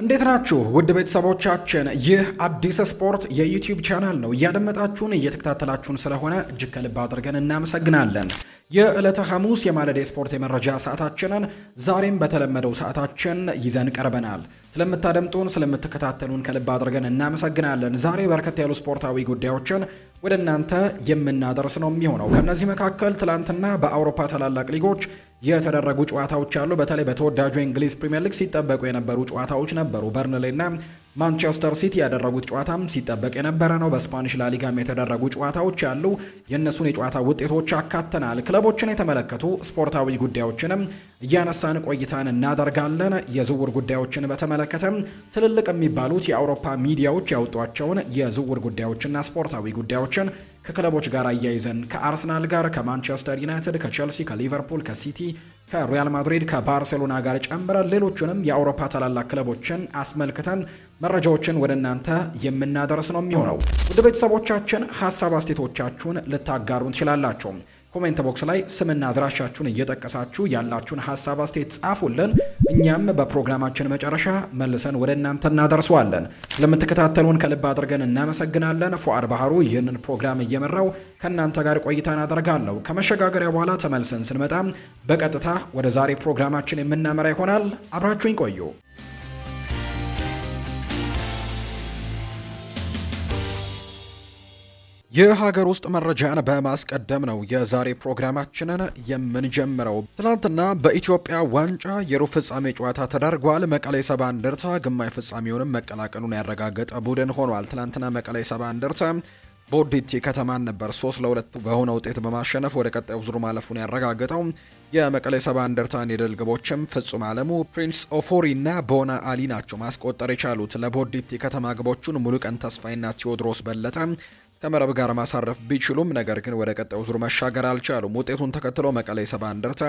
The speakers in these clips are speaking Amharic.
እንዴት ናችሁ ውድ ቤተሰቦቻችን? ይህ አዲስ ስፖርት የዩቲዩብ ቻናል ነው። እያደመጣችሁን እየተከታተላችሁን ስለሆነ እጅግ ከልብ አድርገን እናመሰግናለን። የዕለተ ሐሙስ የማለዳ ስፖርት የመረጃ ሰዓታችንን ዛሬም በተለመደው ሰዓታችን ይዘን ቀርበናል። ስለምታደምጡን ስለምትከታተሉን ከልብ አድርገን እናመሰግናለን። ዛሬ በርከት ያሉ ስፖርታዊ ጉዳዮችን ወደ እናንተ የምናደርስ ነው የሚሆነው። ከነዚህ መካከል ትላንትና በአውሮፓ ታላላቅ ሊጎች የተደረጉ ጨዋታዎች አሉ። በተለይ በተወዳጁ የእንግሊዝ ፕሪምየር ሊግ ሲጠበቁ የነበሩ ጨዋታዎች ነበሩ። በርንሌና ማንቸስተር ሲቲ ያደረጉት ጨዋታም ሲጠበቅ የነበረ ነው። በስፓኒሽ ላሊጋም የተደረጉ ጨዋታዎች አሉ። የእነሱን የጨዋታ ውጤቶች አካተናል። ክለቦችን የተመለከቱ ስፖርታዊ ጉዳዮችንም እያነሳን ቆይታን እናደርጋለን። የዝውውር ጉዳዮችን በተመለከተም ትልልቅ የሚባሉት የአውሮፓ ሚዲያዎች ያወጧቸውን የዝውውር ጉዳዮችና ስፖርታዊ ጉዳዮችን ከክለቦች ጋር አያይዘን ከአርሰናል ጋር፣ ከማንቸስተር ዩናይትድ፣ ከቼልሲ፣ ከሊቨርፑል፣ ከሲቲ፣ ከሪያል ማድሪድ፣ ከባርሴሎና ጋር ጨምረን ሌሎችንም የአውሮፓ ታላላቅ ክለቦችን አስመልክተን መረጃዎችን ወደ እናንተ የምናደርስ ነው የሚሆነው። ውድ ቤተሰቦቻችን ሀሳብ አስተያየቶቻችሁን ልታጋሩን ትችላላችሁ። ኮሜንት ቦክስ ላይ ስምና አድራሻችሁን እየጠቀሳችሁ ያላችሁን ሀሳብ አስተያየት ጻፉልን። እኛም በፕሮግራማችን መጨረሻ መልሰን ወደ እናንተ እናደርሰዋለን። ስለምትከታተሉን ከልብ አድርገን እናመሰግናለን። ፉአድ ባህሩ ይህንን ፕሮግራም እየመራው ከእናንተ ጋር ቆይታን አደርጋለሁ። ከመሸጋገሪያ በኋላ ተመልሰን ስንመጣ በቀጥታ ወደ ዛሬ ፕሮግራማችን የምናመራ ይሆናል። አብራችሁኝ ቆዩ። የሀገር ውስጥ መረጃን በማስቀደም ነው የዛሬ ፕሮግራማችንን የምንጀምረው። ትናንትና በኢትዮጵያ ዋንጫ የሩብ ፍጻሜ ጨዋታ ተደርጓል። መቀሌ ሰባ እንደርታ ግማሽ ፍጻሜውንም መቀላቀሉን ያረጋገጠ ቡድን ሆኗል። ትናንትና መቀሌ ሰባ እንደርታ ቦዲቲ ከተማን ነበር 3-2 በሆነ ውጤት በማሸነፍ ወደ ቀጣዩ ዙር ማለፉን ያረጋገጠው። የመቀሌ ሰባ እንደርታን የድል ግቦችም ፍጹም አለሙ፣ ፕሪንስ ኦፎሪ እና ቦና አሊ ናቸው ማስቆጠር የቻሉት። ለቦዲቲ ከተማ ግቦቹን ሙሉቀን ተስፋይና ቴዎድሮስ በለጠ ከመረብ ጋር ማሳረፍ ቢችሉም ነገር ግን ወደ ቀጣዩ ዙር መሻገር አልቻሉም። ውጤቱን ተከትሎ መቀሌ ሰባ እንደርታ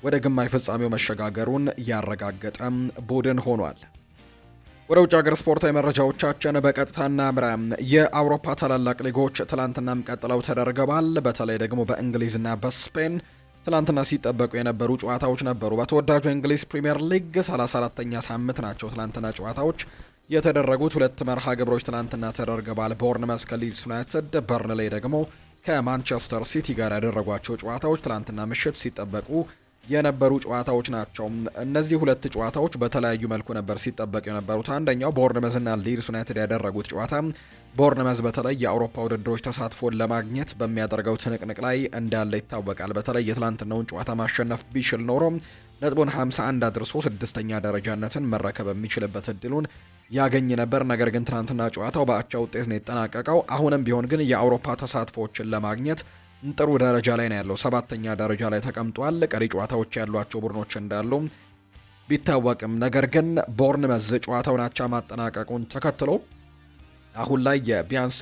ወደ ግማሽ ፍጻሜው መሸጋገሩን ያረጋገጠ ቡድን ሆኗል። ወደ ውጭ ሀገር ስፖርታዊ መረጃዎቻችን በቀጥታ እናምራ። የአውሮፓ ታላላቅ ሊጎች ትላንትናም ቀጥለው ተደርገዋል። በተለይ ደግሞ በእንግሊዝና በስፔን ትላንትና ሲጠበቁ የነበሩ ጨዋታዎች ነበሩ። በተወዳጁ የእንግሊዝ ፕሪምየር ሊግ 34ኛ ሳምንት ናቸው ትላንትና ጨዋታዎች የተደረጉት። ሁለት መርሃ ግብሮች ትናንትና ተደርገዋል። ቦርንመስ ከሊድስ ዩናይትድ፣ በርንሌይ ደግሞ ከማንቸስተር ሲቲ ጋር ያደረጓቸው ጨዋታዎች ትናንትና ምሽት ሲጠበቁ የነበሩ ጨዋታዎች ናቸው። እነዚህ ሁለት ጨዋታዎች በተለያዩ መልኩ ነበር ሲጠበቁ የነበሩት። አንደኛው ቦርንመዝና ሊድስ ዩናይትድ ያደረጉት ጨዋታ ቦርንመዝ በተለይ የአውሮፓ ውድድሮች ተሳትፎን ለማግኘት በሚያደርገው ትንቅንቅ ላይ እንዳለ ይታወቃል። በተለይ የትላንትናውን ጨዋታ ማሸነፍ ቢችል ኖሮ ነጥቡን 51 አድርሶ ስድስተኛ ደረጃነትን መረከብ የሚችልበት እድሉን ያገኝ ነበር። ነገር ግን ትናንትና ጨዋታው በአቻ ውጤት ነው የተጠናቀቀው። አሁንም ቢሆን ግን የአውሮፓ ተሳትፎዎችን ለማግኘት ጥሩ ደረጃ ላይ ነው ያለው። 7ኛ ደረጃ ላይ ተቀምጧል። ቀሪ ጨዋታዎች ያሏቸው ቡድኖች እንዳሉ ቢታወቅም ነገር ግን ቦርንመዝ ጨዋታውን አቻ ማጠናቀቁን ተከትሎ አሁን ላይ ቢያንስ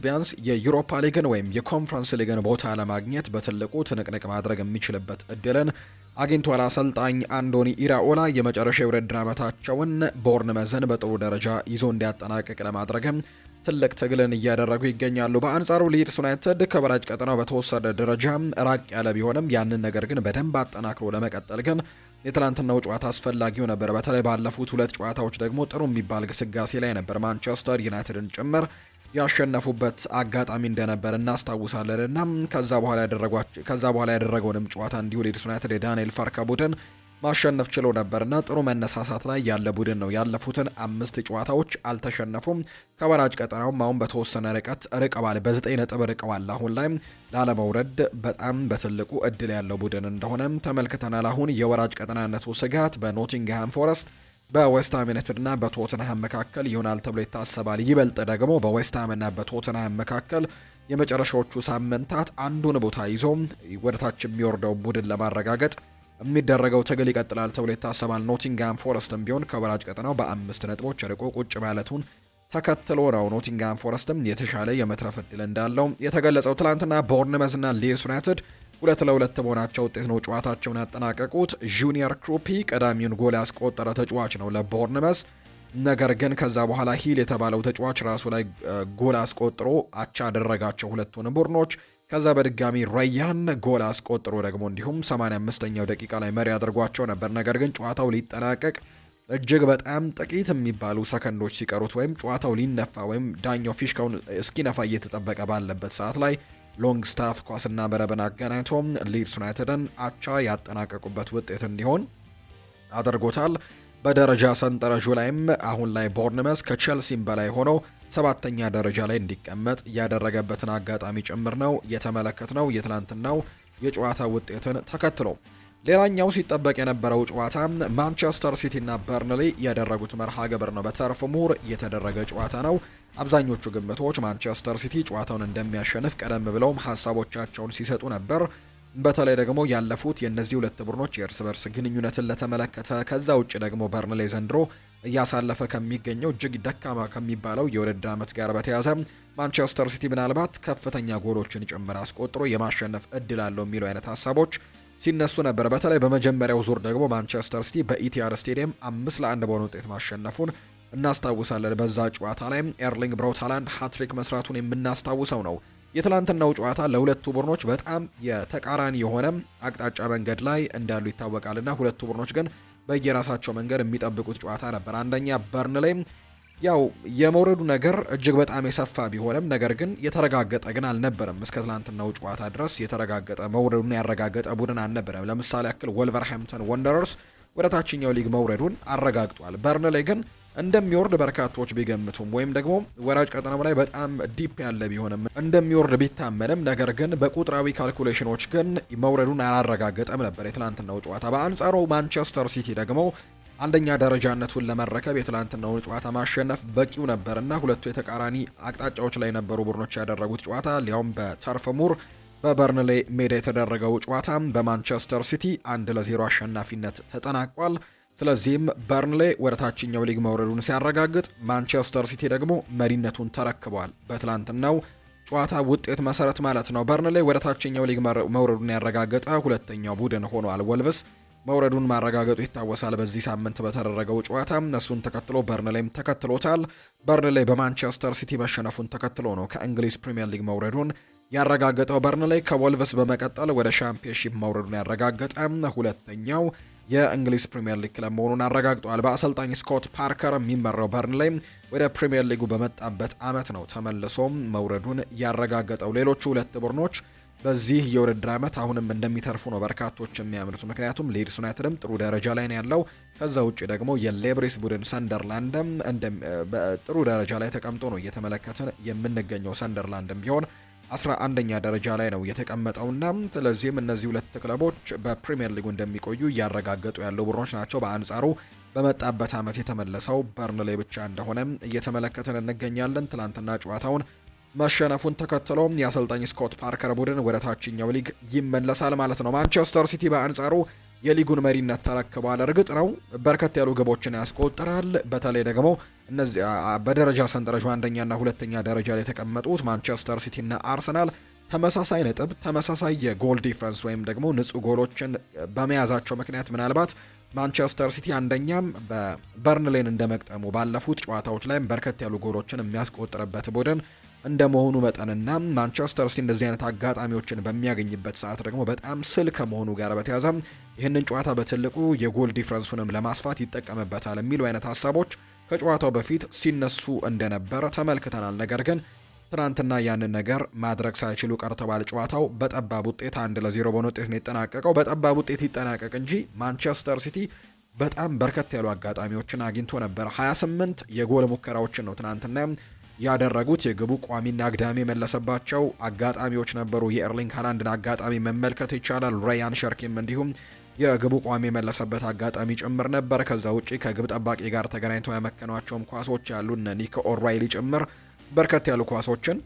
የዩሮፓ ሊግን ወይም የኮንፈረንስ ሊግን ቦታ ለማግኘት በትልቁ ትንቅንቅ ማድረግ የሚችልበት እድልን አግኝቷል። አሰልጣኝ አንዶኒ ኢራኦላ የመጨረሻ የውድድር ዓመታቸውን ቦርንመዝን በጥሩ ደረጃ ይዞ እንዲያጠናቅቅ ለማድረግም ትልቅ ትግልን እያደረጉ ይገኛሉ። በአንጻሩ ሊድስ ዩናይትድ ከወራጅ ቀጠናው በተወሰደ ደረጃ ራቅ ያለ ቢሆንም ያንን ነገር ግን በደንብ አጠናክሮ ለመቀጠል ግን የትላንትናው ጨዋታ አስፈላጊው ነበር። በተለይ ባለፉት ሁለት ጨዋታዎች ደግሞ ጥሩ የሚባል ግስጋሴ ላይ ነበር። ማንቸስተር ዩናይትድን ጭምር ያሸነፉበት አጋጣሚ እንደነበር እናስታውሳለን እና ከዛ በኋላ ያደረገውንም ጨዋታ እንዲሁ ሊድስ ዩናይትድ የዳንኤል ፋርካ ቡድን ማሸነፍ ችሎ ነበርና ጥሩ መነሳሳት ላይ ያለ ቡድን ነው። ያለፉትን 5 ጨዋታዎች አልተሸነፉም። ከወራጅ ቀጠናውም አሁን በተወሰነ ርቀዋል፣ በ9 ነጥብ ርቀዋል። አሁን ላይ ላለመውረድ በጣም በትልቁ እድል ያለው ቡድን እንደሆነም ተመልክተናል። አሁን የወራጅ ቀጠናነቱ ስጋት በኖቲንግሃም ፎረስት፣ በዌስትሃም ዩናይትድ እና በቶተንሃም መካከል ይሆናል ተብሎ ይታሰባል። ይበልጥ ደግሞ በዌስትሃም እና በቶተንሃም መካከል የመጨረሻዎቹ ሳምንታት አንዱን ቦታ ይዞ ወደታች የሚወርደው ቡድን ለማረጋገጥ የሚደረገው ትግል ይቀጥላል ተብሎ ይታሰባል። ኖቲንግሃም ፎረስትም ቢሆን ከወራጅ ቀጠናው በ5 ነጥቦች ርቆ ቁጭ ማለቱን ተከትሎ ነው ኖቲንግሃም ፎረስትም የተሻለ የመትረፍ እድል እንዳለው የተገለጸው። ትላንትና ቦርንመዝና ሊድስ ዩናይትድ 2-2 በሆናቸው ውጤት ነው ጨዋታቸውን ያጠናቀቁት። ጁኒየር ክሩፒ ቀዳሚውን ጎል ያስቆጠረ ተጫዋች ነው ለቦርንመዝ። ነገር ግን ከዛ በኋላ ሂል የተባለው ተጫዋች ራሱ ላይ ጎል አስቆጥሮ አቻ አደረጋቸው ሁለቱን ቡድኖች። ከዛ በድጋሚ ራያን ጎል አስቆጥሮ ደግሞ እንዲሁም 85ኛው ደቂቃ ላይ መሪ አድርጓቸው ነበር። ነገር ግን ጨዋታው ሊጠናቀቅ እጅግ በጣም ጥቂት የሚባሉ ሰከንዶች ሲቀሩት ወይም ጨዋታው ሊነፋ ወይም ዳኛው ፊሽካውን እስኪነፋ እየተጠበቀ ባለበት ሰዓት ላይ ሎንግ ስታፍ ኳስና መረብን አገናኝቶ ሊድስ ዩናይትድን አቻ ያጠናቀቁበት ውጤት እንዲሆን አድርጎታል። በደረጃ ሰንጠረዡ ላይም አሁን ላይ ቦርንመስ ከቼልሲም በላይ ሆኖ 7ኛ ደረጃ ላይ እንዲቀመጥ ያደረገበትን አጋጣሚ ጭምር ነው የተመለከትነው የትላንትናው የጨዋታ ውጤትን ተከትሎ። ሌላኛው ሲጠበቅ የነበረው ጨዋታ ማንቸስተር ሲቲ እና በርንሊ ያደረጉት መርሃ ግብር ነው። በተርፍ ሙር የተደረገ ጨዋታ ነው። አብዛኞቹ ግምቶች ማንቸስተር ሲቲ ጨዋታውን እንደሚያሸንፍ ቀደም ብለውም ሀሳቦቻቸውን ሲሰጡ ነበር። በተለይ ደግሞ ያለፉት የእነዚህ ሁለት ቡድኖች የእርስ በርስ ግንኙነትን ለተመለከተ፣ ከዛ ውጭ ደግሞ በርንሌ ዘንድሮ እያሳለፈ ከሚገኘው እጅግ ደካማ ከሚባለው የውድድር ዓመት ጋር በተያያዘ ማንቸስተር ሲቲ ምናልባት ከፍተኛ ጎሎችን ጭምር አስቆጥሮ የማሸነፍ እድል አለው የሚሉ አይነት ሀሳቦች ሲነሱ ነበር። በተለይ በመጀመሪያው ዙር ደግሞ ማንቸስተር ሲቲ በኢቲሃድ ስቴዲየም 5-1 በሆነ ውጤት ማሸነፉን እናስታውሳለን። በዛ ጨዋታ ላይ ኤርሊንግ ብራውት ሃላንድ ሃትሪክ መስራቱን የምናስታውሰው ነው። የትላንትናው ጨዋታ ለሁለቱ ቡድኖች በጣም የተቃራኒ የሆነ አቅጣጫ መንገድ ላይ እንዳሉ ይታወቃልና ሁለቱ ቡድኖች ግን በየራሳቸው መንገድ የሚጠብቁት ጨዋታ ነበር። አንደኛ በርንሌ ያው የመውረዱ ነገር እጅግ በጣም የሰፋ ቢሆንም ነገር ግን የተረጋገጠ ግን አልነበረም። እስከ ትላንትናው ጨዋታ ድረስ የተረጋገጠ መውረዱን ያረጋገጠ ቡድን አልነበረም። ለምሳሌ ያክል ወልቨርሃምፕተን ወንደረርስ ወደ ታችኛው ሊግ መውረዱን አረጋግጧል። በርንሌ ግን እንደሚወርድ በርካቶች ቢገምቱም ወይም ደግሞ ወራጅ ቀጠናው ላይ በጣም ዲፕ ያለ ቢሆንም እንደሚወርድ ቢታመንም ነገር ግን በቁጥራዊ ካልኩሌሽኖች ግን መውረዱን አላረጋገጠም ነበር የትላንትናው ጨዋታ። በአንጻሩ ማንቸስተር ሲቲ ደግሞ አንደኛ ደረጃነቱን ለመረከብ የትላንትናውን ጨዋታ ማሸነፍ በቂው ነበርና ሁለቱ የተቃራኒ አቅጣጫዎች ላይ የነበሩ ቡድኖች ያደረጉት ጨዋታ ሊያውም በተርፍ ሙር በበርንሌ ሜዳ የተደረገው ጨዋታ በማንቸስተር ሲቲ 1-0 አሸናፊነት ተጠናቋል። ስለዚህም በርንሌ ወደ ታችኛው ሊግ መውረዱን ሲያረጋግጥ ማንቸስተር ሲቲ ደግሞ መሪነቱን ተረክቧል። በትላንትናው ጨዋታ ውጤት መሰረት ማለት ነው። በርንሌ ወደ ታችኛው ሊግ መውረዱን ያረጋገጠ ሁለተኛው ቡድን ሆኗል። ወልቭስ መውረዱን ማረጋገጡ ይታወሳል። በዚህ ሳምንት በተደረገው ጨዋታ እነሱን ተከትሎ በርንሌም ተከትሎታል። በርንሌ በማንቸስተር ሲቲ መሸነፉን ተከትሎ ነው ከእንግሊዝ ፕሪምየር ሊግ መውረዱን ያረጋገጠው። በርንሌ ከወልቭስ በመቀጠል ወደ ሻምፒዮንሺፕ መውረዱን ያረጋገጠ ሁለተኛው የእንግሊዝ ፕሪምየር ሊግ ክለብ መሆኑን አረጋግጧል። በአሰልጣኝ ስኮት ፓርከር የሚመራው በርንሌ ወደ ፕሪምየር ሊጉ በመጣበት ዓመት ነው ተመልሶም መውረዱን ያረጋገጠው። ሌሎቹ ሁለት ቡድኖች በዚህ የውድድር ዓመት አሁንም እንደሚተርፉ ነው በርካቶች የሚያምኑት። ምክንያቱም ሊድስ ዩናይትድም ጥሩ ደረጃ ላይ ነው ያለው። ከዛ ውጭ ደግሞ የሌብሪስ ቡድን ሰንደርላንድም ጥሩ ደረጃ ላይ ተቀምጦ ነው እየተመለከትን የምንገኘው። ሰንደርላንድም ቢሆን 11ኛ ደረጃ ላይ ነው የተቀመጠውና ስለዚህም እነዚህ ሁለት ክለቦች በፕሪሚየር ሊጉ እንደሚቆዩ እያረጋገጡ ያለው ቡድኖች ናቸው። በአንጻሩ በመጣበት ዓመት የተመለሰው በርንሌ ብቻ እንደሆነ እየተመለከትን እንገኛለን። ትላንትና ጨዋታውን መሸነፉን ተከትሎ የአሰልጣኝ ስኮት ፓርከር ቡድን ወደ ታችኛው ሊግ ይመለሳል ማለት ነው። ማንቸስተር ሲቲ በአንጻሩ የሊጉን መሪነት ተረክቧል። እርግጥ ነው በርከት ያሉ ግቦችን ያስቆጥራል። በተለይ ደግሞ እነዚህ በደረጃ ሰንጠረዡ አንደኛና ሁለተኛ ደረጃ ላይ የተቀመጡት ማንቸስተር ሲቲ እና አርሰናል ተመሳሳይ ነጥብ፣ ተመሳሳይ የጎል ዲፍረንስ ወይም ደግሞ ንጹህ ጎሎችን በመያዛቸው ምክንያት ምናልባት ማንቸስተር ሲቲ አንደኛም በበርንሌን እንደመቅጠሙ ባለፉት ጨዋታዎች ላይ በርከት ያሉ ጎሎችን የሚያስቆጥርበት ቡድን እንደመሆኑ መጠንና ማንቸስተር ሲቲ እንደዚህ አይነት አጋጣሚዎችን በሚያገኝበት ሰዓት ደግሞ በጣም ስል ከመሆኑ ጋር በተያያዘ ይህንን ጨዋታ በትልቁ የጎል ዲፍረንሱንም ለማስፋት ይጠቀምበታል የሚሉ አይነት ሀሳቦች ከጨዋታው በፊት ሲነሱ እንደነበረ ተመልክተናል። ነገር ግን ትናንትና ያንን ነገር ማድረግ ሳይችሉ ቀርተዋል። ጨዋታው በጠባብ ውጤት 1-0 በሆነ ውጤት ነው የተጠናቀቀው። በጠባብ ውጤት ይጠናቀቅ እንጂ ማንቸስተር ሲቲ በጣም በርከት ያሉ አጋጣሚዎችን አግኝቶ ነበር። 28 የጎል ሙከራዎችን ነው ትናንትና ያደረጉት። የግቡ ቋሚና አግዳሚ የመለሰባቸው አጋጣሚዎች ነበሩ። የኤርሊንግ ሃላንድን አጋጣሚ መመልከት ይቻላል። ራያን ሸርኪም እንዲሁም የግቡ ቋሚ የመለሰበት አጋጣሚ ጭምር ነበር። ከዛ ውጪ ከግብ ጠባቂ ጋር ተገናኝተው ያመከኗቸውም ኳሶች ያሉ እነ ኒኮ ኦራይሊ ጭምር በርከት ያሉ ኳሶችን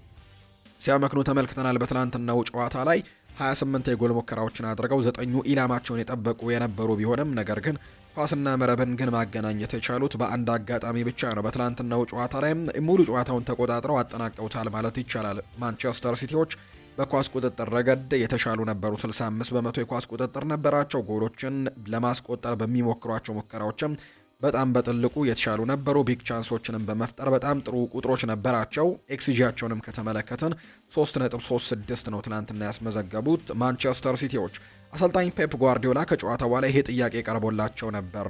ሲያመክኑ ተመልክተናል። በትናንትናው ጨዋታ ላይ 28 የጎል ሙከራዎችን አድርገው 9ኙ ኢላማቸውን የጠበቁ የነበሩ ቢሆንም ነገር ግን ኳስና መረብን ግን ማገናኘት የቻሉት በአንድ አጋጣሚ ብቻ ነው። በትናንትናው ጨዋታ ላይ ሙሉ ጨዋታውን ተቆጣጥረው አጠናቀውታል ማለት ይቻላል። ማንቸስተር ሲቲዎች በኳስ ቁጥጥር ረገድ የተሻሉ ነበሩ። 65 በመቶ የኳስ ቁጥጥር ነበራቸው። ጎሎችን ለማስቆጠር በሚሞክሯቸው ሙከራዎችም በጣም በጥልቁ የተሻሉ ነበሩ። ቢግ ቻንሶችንም በመፍጠር በጣም ጥሩ ቁጥሮች ነበራቸው። ኤክስጂያቸውንም ከተመለከትን 3.36 ነው ትናንትና ያስመዘገቡት ማንቸስተር ሲቲዎች። አሰልጣኝ ፔፕ ጓርዲዮላ ከጨዋታ በኋላ ይሄ ጥያቄ ቀርቦላቸው ነበር።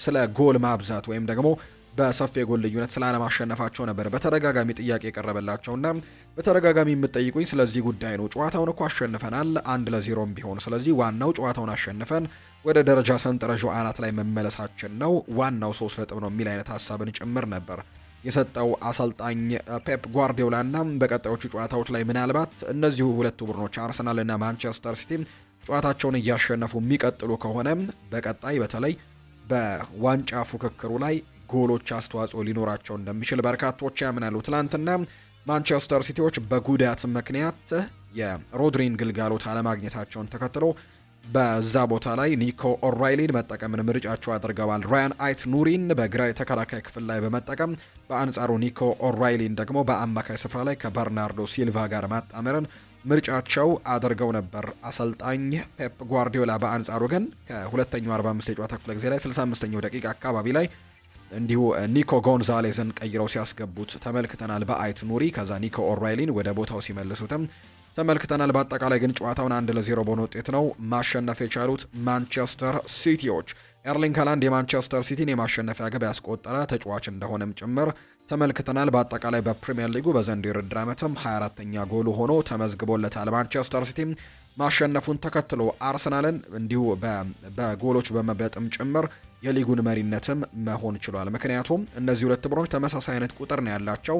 ስለ ጎል ማብዛት ወይም ደግሞ በሰፊ የጎል ልዩነት ስላለማሸነፋቸው ነበር በተደጋጋሚ ጥያቄ የቀረበላቸውና በተደጋጋሚ የምትጠይቁኝ ስለዚህ ጉዳይ ነው። ጨዋታውን እኮ አሸንፈናል 1-0 ቢሆን፣ ስለዚህ ዋናው ጨዋታውን አሸንፈን ወደ ደረጃ ሰንጠረዡ አናት ላይ መመለሳችን ነው፣ ዋናው 3 ነጥብ ነው የሚል አይነት ሀሳብን ጭምር ነበር የሰጠው አሰልጣኝ ፔፕ ጓርዲዮላና በቀጣዮቹ ጨዋታዎች ላይ ምናልባት እነዚሁ ሁለቱ ቡድኖች አርሰናልና ማንቸስተር ሲቲ ጨዋታቸውን እያሸነፉ የሚቀጥሉ ከሆነ በቀጣይ በተለይ በዋንጫ ፉክክሩ ላይ ጎሎች አስተዋጽኦ ሊኖራቸው እንደሚችል በርካቶች ያምናሉ። ትላንትና ማንቸስተር ሲቲዎች በጉዳት ምክንያት የሮድሪን ግልጋሎት አለማግኘታቸውን ተከትሎ በዛ ቦታ ላይ ኒኮ ኦራይሊን መጠቀምን ምርጫቸው አድርገዋል። ራያን አይት ኑሪን በግራ የተከላካይ ክፍል ላይ በመጠቀም በአንጻሩ ኒኮ ኦራይሊን ደግሞ በአማካይ ስፍራ ላይ ከበርናርዶ ሲልቫ ጋር ማጣመርን ምርጫቸው አድርገው ነበር አሰልጣኝ ፔፕ ጓርዲዮላ። በአንጻሩ ግን ከሁለተኛው 45 የጨዋታ ክፍለ ጊዜ ላይ 65ኛው ደቂቃ አካባቢ ላይ እንዲሁ ኒኮ ጎንዛሌዝን ቀይረው ሲያስገቡት ተመልክተናል በአይት ኑሪ። ከዛ ኒኮ ኦራይሊን ወደ ቦታው ሲመልሱትም ተመልክተናል። በአጠቃላይ ግን ጨዋታውን 1-0 በሆነ ውጤት ነው ማሸነፍ የቻሉት ማንቸስተር ሲቲዎች። ኤርሊንግ ሃላንድ የማንቸስተር ሲቲን የማሸነፊያ ግብ ያስቆጠረ ተጫዋች እንደሆነም ጭምር ተመልክተናል። በአጠቃላይ በፕሪሚየር ሊጉ በዘንድሮው የውድድር ዓመትም 24ኛ ጎሉ ሆኖ ተመዝግቦለታል። ማንቸስተር ሲቲ ማሸነፉን ተከትሎ አርሰናልን እንዲሁ በጎሎች በመብለጥም ጭምር የሊጉን መሪነትም መሆን ችሏል። ምክንያቱም እነዚህ ሁለት ቡድኖች ተመሳሳይ አይነት ቁጥር ነው ያላቸው።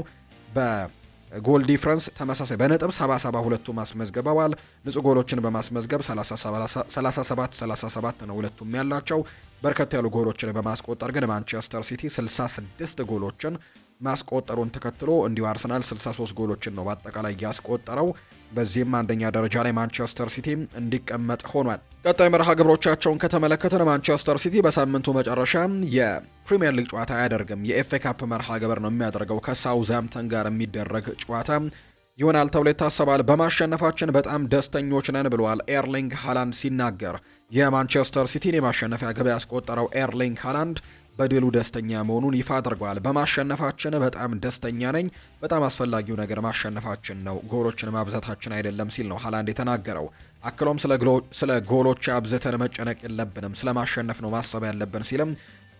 በጎል ዲፍረንስ ተመሳሳይ በነጥብ 77 ሁለቱም አስመዝግበዋል። ንጹህ ጎሎችን በማስመዝገብ 37 ነው ሁለቱም ያላቸው። በርከት ያሉ ጎሎችን በማስቆጠር ግን ማንቸስተር ሲቲ 66 ጎሎችን ማስቆጠሩን ተከትሎ እንዲሁ አርሰናል 63 ጎሎችን ነው በአጠቃላይ ያስቆጠረው። በዚህም አንደኛ ደረጃ ላይ ማንቸስተር ሲቲ እንዲቀመጥ ሆኗል። ቀጣይ መርሃ ግብሮቻቸውን ከተመለከተን ማንቸስተር ሲቲ በሳምንቱ መጨረሻ የፕሪሚየር ሊግ ጨዋታ አያደርግም። የኤፍኤ ካፕ መርሃ ግብር ነው የሚያደርገው። ከሳውዝሃምፕተን ጋር የሚደረግ ጨዋታ ይሆናል ተብሎ ይታሰባል። በማሸነፋችን በጣም ደስተኞች ነን ብለዋል ኤርሊንግ ሃላንድ ሲናገር። የማንቸስተር ሲቲን የማሸነፊያ ግብ ያስቆጠረው ኤርሊንግ ሃላንድ በድሉ ደስተኛ መሆኑን ይፋ አድርገዋል። በማሸነፋችን በጣም ደስተኛ ነኝ። በጣም አስፈላጊው ነገር ማሸነፋችን ነው፣ ጎሎችን ማብዛታችን አይደለም ሲል ነው ሃላንድ የተናገረው። አክሎም ስለ ጎሎች አብዝተን መጨነቅ የለብንም፣ ስለ ማሸነፍ ነው ማሰብ ያለብን ሲልም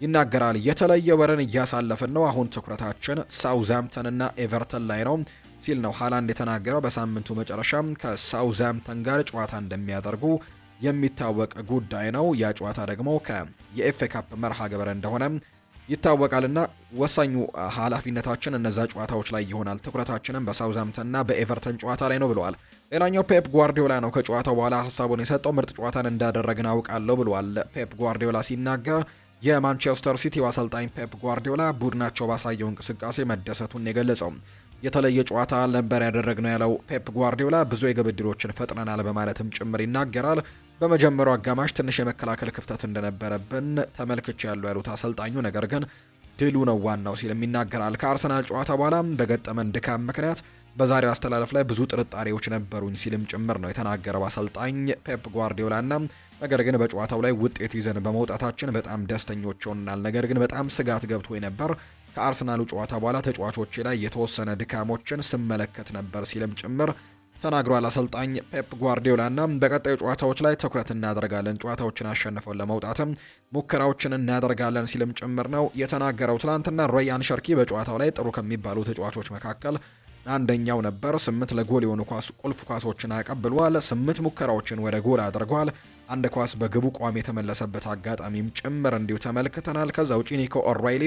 ይናገራል። የተለየ ወርን እያሳለፍን ነው። አሁን ትኩረታችን ሳውዝሃምፕተን እና ኤቨርተን ላይ ነው ሲል ነው ሃላንድ የተናገረው። በሳምንቱ መጨረሻም ከሳውዝሃምፕተን ጋር ጨዋታ እንደሚያደርጉ የሚታወቅ ጉዳይ ነው። ያ ጨዋታ ደግሞ የኤፍኤ ካፕ መርሃ ግብር እንደሆነ ይታወቃልና ወሳኙ ኃላፊነታችን እነዛ ጨዋታዎች ላይ ይሆናል። ትኩረታችንም በሳውዝሃምፕተንና በኤቨርተን ጨዋታ ላይ ነው ብለዋል። ሌላኛው ፔፕ ጓርዲዮላ ነው ከጨዋታው በኋላ ሀሳቡን የሰጠው። ምርጥ ጨዋታን እንዳደረግን አውቃለሁ ብለዋል ፔፕ ጓርዲዮላ ሲናገር። የማንቸስተር ሲቲው አሰልጣኝ ፔፕ ጓርዲዮላ ቡድናቸው ባሳየው እንቅስቃሴ መደሰቱን የገለጸው የተለየ ጨዋታ ነበር ያደረግነው ያለው ፔፕ ጓርዲዮላ ብዙ የግብ ዕድሎችን ፈጥነናል በማለትም ጭምር ይናገራል። በመጀመሪያው አጋማሽ ትንሽ የመከላከል ክፍተት እንደነበረብን ተመልክቻለሁ ያሉት አሰልጣኙ ነገር ግን ድሉ ነው ዋናው ሲልም ይናገራል። ከአርሰናል ጨዋታ በኋላ በገጠመን ድካም ምክንያት በዛሬው አስተላለፍ ላይ ብዙ ጥርጣሬዎች ነበሩኝ ሲልም ጭምር ነው የተናገረው አሰልጣኝ ፔፕ ጓርዲዮላና ነገር ግን በጨዋታው ላይ ውጤት ይዘን በመውጣታችን በጣም ደስተኞች ሆነናል። ነገር ግን በጣም ስጋት ገብቶ ነበር። ከአርሰናሉ ጨዋታ በኋላ ተጫዋቾቼ ላይ የተወሰነ ድካሞችን ስመለከት ነበር ሲልም ጭምር ተናግሯል አሰልጣኝ ፔፕ ጓርዲዮላና በቀጣዩ ጨዋታዎች ላይ ትኩረት እናደርጋለን፣ ጨዋታዎችን አሸንፈን ለመውጣትም ሙከራዎችን እናደርጋለን ሲልም ጭምር ነው የተናገረው። ትናንትና ራያን ሸርኪ በጨዋታው ላይ ጥሩ ከሚባሉ ተጫዋቾች መካከል አንደኛው ነበር። 8 ለጎል የሆኑ ቁልፍ ኳሶችን አቀብሏል። 8 ሙከራዎችን ወደ ጎል አድርጓል። አንድ ኳስ በግቡ ቋሚ የተመለሰበት አጋጣሚም ጭምር እንዲሁ ተመልክተናል። ከዛ ውጪ ኒኮ ኦራይሊ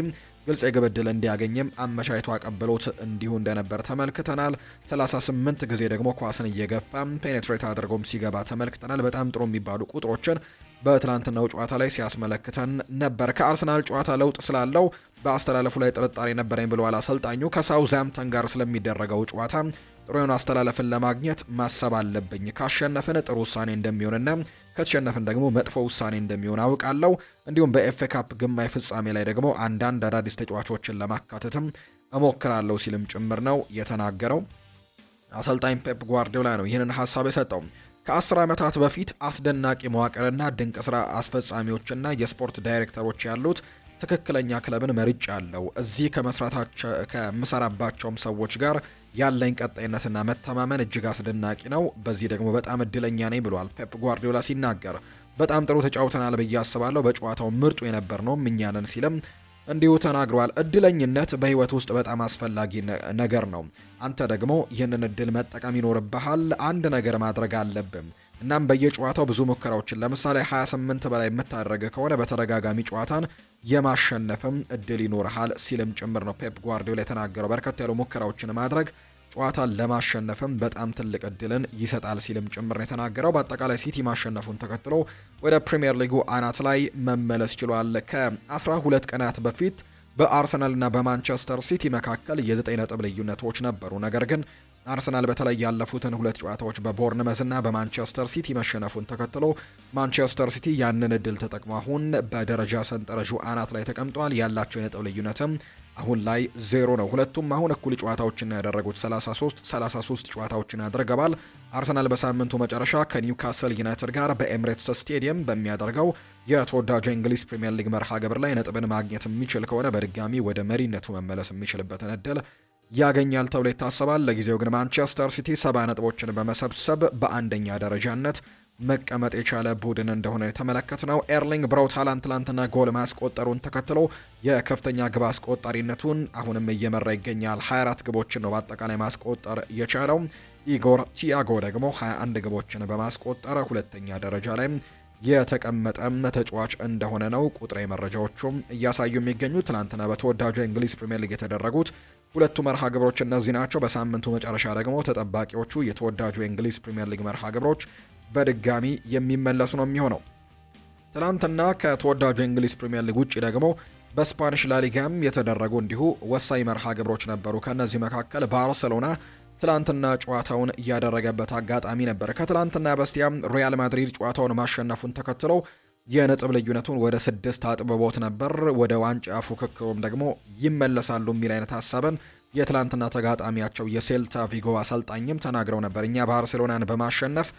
ግልጽ የግብ ዕድል እንዲያገኝም አመቻችቶ አቀብሎት እንዲሁ እንደነበር ተመልክተናል። 38 ጊዜ ደግሞ ኳስን እየገፋ ፔኔትሬት አድርጎም ሲገባ ተመልክተናል። በጣም ጥሩ የሚባሉ ቁጥሮችን በትናንትናው ጨዋታ ላይ ሲያስመለክተን ነበር። ከአርሰናል ጨዋታ ለውጥ ስላለው በአስተላለፉ ላይ ጥርጣሬ ነበረኝ ብለዋል አሰልጣኙ። ከሳውዝሃምፕተን ጋር ስለሚደረገው ጨዋታ ጥሩ የሆነ አስተላለፍን ለማግኘት ማሰብ አለብኝ። ካሸነፍን ጥሩ ውሳኔ እንደሚሆንና ከተሸነፍን ደግሞ መጥፎ ውሳኔ እንደሚሆን አውቃለሁ። እንዲሁም በኤፍኤ ካፕ ግማሽ ፍጻሜ ላይ ደግሞ አንዳንድ አዳዲስ ተጫዋቾችን ለማካተትም እሞክራለሁ ሲልም ጭምር ነው የተናገረው። አሰልጣኝ ፔፕ ጓርዲዮላ ነው ይህንን ሀሳብ የሰጠው። ከ10 ዓመታት በፊት አስደናቂ መዋቅርና ድንቅ ስራ አስፈጻሚዎችና የስፖርት ዳይሬክተሮች ያሉት ትክክለኛ ክለብን መርጫለሁ። እዚህ ከምሰራባቸውም ሰዎች ጋር ያለኝ ቀጣይነትና መተማመን እጅግ አስደናቂ ነው። በዚህ ደግሞ በጣም እድለኛ ነኝ ብሏል ፔፕ ጓርዲዮላ ሲናገር። በጣም ጥሩ ተጫውተናል ብዬ አስባለሁ። በጨዋታው ምርጡ የነበር ነው እኛንን ሲልም እንዲሁ ተናግሯል። እድለኝነት በህይወት ውስጥ በጣም አስፈላጊ ነገር ነው። አንተ ደግሞ ይህንን እድል መጠቀም ይኖርብሃል። አንድ ነገር ማድረግ አለብም። እናም በየጨዋታው ብዙ ሙከራዎችን ለምሳሌ 28 በላይ የምታደርግ ከሆነ በተደጋጋሚ ጨዋታን የማሸነፍም እድል ይኖርሃል ሲልም ጭምር ነው ፔፕ ጓርዲዮላ የተናገረው። በርከት ያሉ ሙከራዎችን ማድረግ ጨዋታን ለማሸነፍም በጣም ትልቅ እድልን ይሰጣል ሲልም ጭምር ነው የተናገረው። በአጠቃላይ ሲቲ ማሸነፉን ተከትሎ ወደ ፕሪሚየር ሊጉ አናት ላይ መመለስ ችሏል። ከ12 ቀናት በፊት በአርሰናልና በማንቸስተር ሲቲ መካከል የ9 ነጥብ ልዩነቶች ነበሩ። ነገር ግን አርሰናል በተለይ ያለፉትን 2 ጨዋታዎች በቦርንመዝና በማንቸስተር ሲቲ መሸነፉን ተከትሎ ማንቸስተር ሲቲ ያንን እድል ተጠቅሞ አሁን በደረጃ ሰንጠረዡ አናት ላይ ተቀምጧል። ያላቸው የነጥብ ልዩነትም አሁን ላይ 0 ነው። ሁለቱም አሁን እኩል ጨዋታዎችን ያደረጉት 33 ጨዋታዎችን ያደርገዋል። አርሰናል በሳምንቱ መጨረሻ ከኒውካስል ዩናይትድ ጋር በኤምሬትስ ስቴዲየም በሚያደርገው የተወዳጁ የእንግሊዝ ፕሪምየር ሊግ መርሃ ግብር ላይ ነጥብን ማግኘት የሚችል ከሆነ በድጋሚ ወደ መሪነቱ መመለስ የሚችልበትን እድል ያገኛል ተብሎ ይታሰባል። ለጊዜው ግን ማንቸስተር ሲቲ 70 ነጥቦችን በመሰብሰብ በአንደኛ ደረጃነት መቀመጥ የቻለ ቡድን እንደሆነ የተመለከትነው። ኤርሊንግ ብራውት ሃላንድ ትላንትና ጎል ማስቆጠሩን ተከትሎ የከፍተኛ ግብ አስቆጣሪነቱን አሁንም እየመራ ይገኛል። 24 ግቦችን ነው በአጠቃላይ ማስቆጠር የቻለው። ኢጎር ቲያጎ ደግሞ 21 ግቦችን በማስቆጠር ሁለተኛ ደረጃ ላይ የተቀመጠም ተጫዋች እንደሆነ ነው ቁጥራዊ መረጃዎቹም እያሳዩ የሚገኙ። ትላንትና በተወዳጁ የእንግሊዝ ፕሪምየር ሊግ የተደረጉት ሁለቱ መርሃ ግብሮች እነዚህ ናቸው። በሳምንቱ መጨረሻ ደግሞ ተጠባቂዎቹ የተወዳጁ የእንግሊዝ ፕሪምየር ሊግ መርሃ ግብሮች በድጋሚ የሚመለሱ ነው የሚሆነው። ትላንትና ከተወዳጁ የእንግሊዝ ፕሪምየር ሊግ ውጭ ደግሞ በስፓኒሽ ላሊጋም የተደረጉ እንዲሁ ወሳኝ መርሃ ግብሮች ነበሩ። ከነዚህ መካከል ባርሴሎና ትላንትና ጨዋታውን እያደረገበት አጋጣሚ ነበር። ከትላንትና በስቲያም ሪያል ማድሪድ ጨዋታውን ማሸነፉን ተከትሎ የነጥብ ልዩነቱን ወደ 6 አጥብቦት ነበር። ወደ ዋንጫ ፉክክሩም ደግሞ ይመለሳሉ የሚል አይነት ሀሳብን የትላንትና ተጋጣሚያቸው የሴልታ ቪጎ አሰልጣኝም ተናግረው ነበር። እኛ ባርሴሎናን በማሸነፍ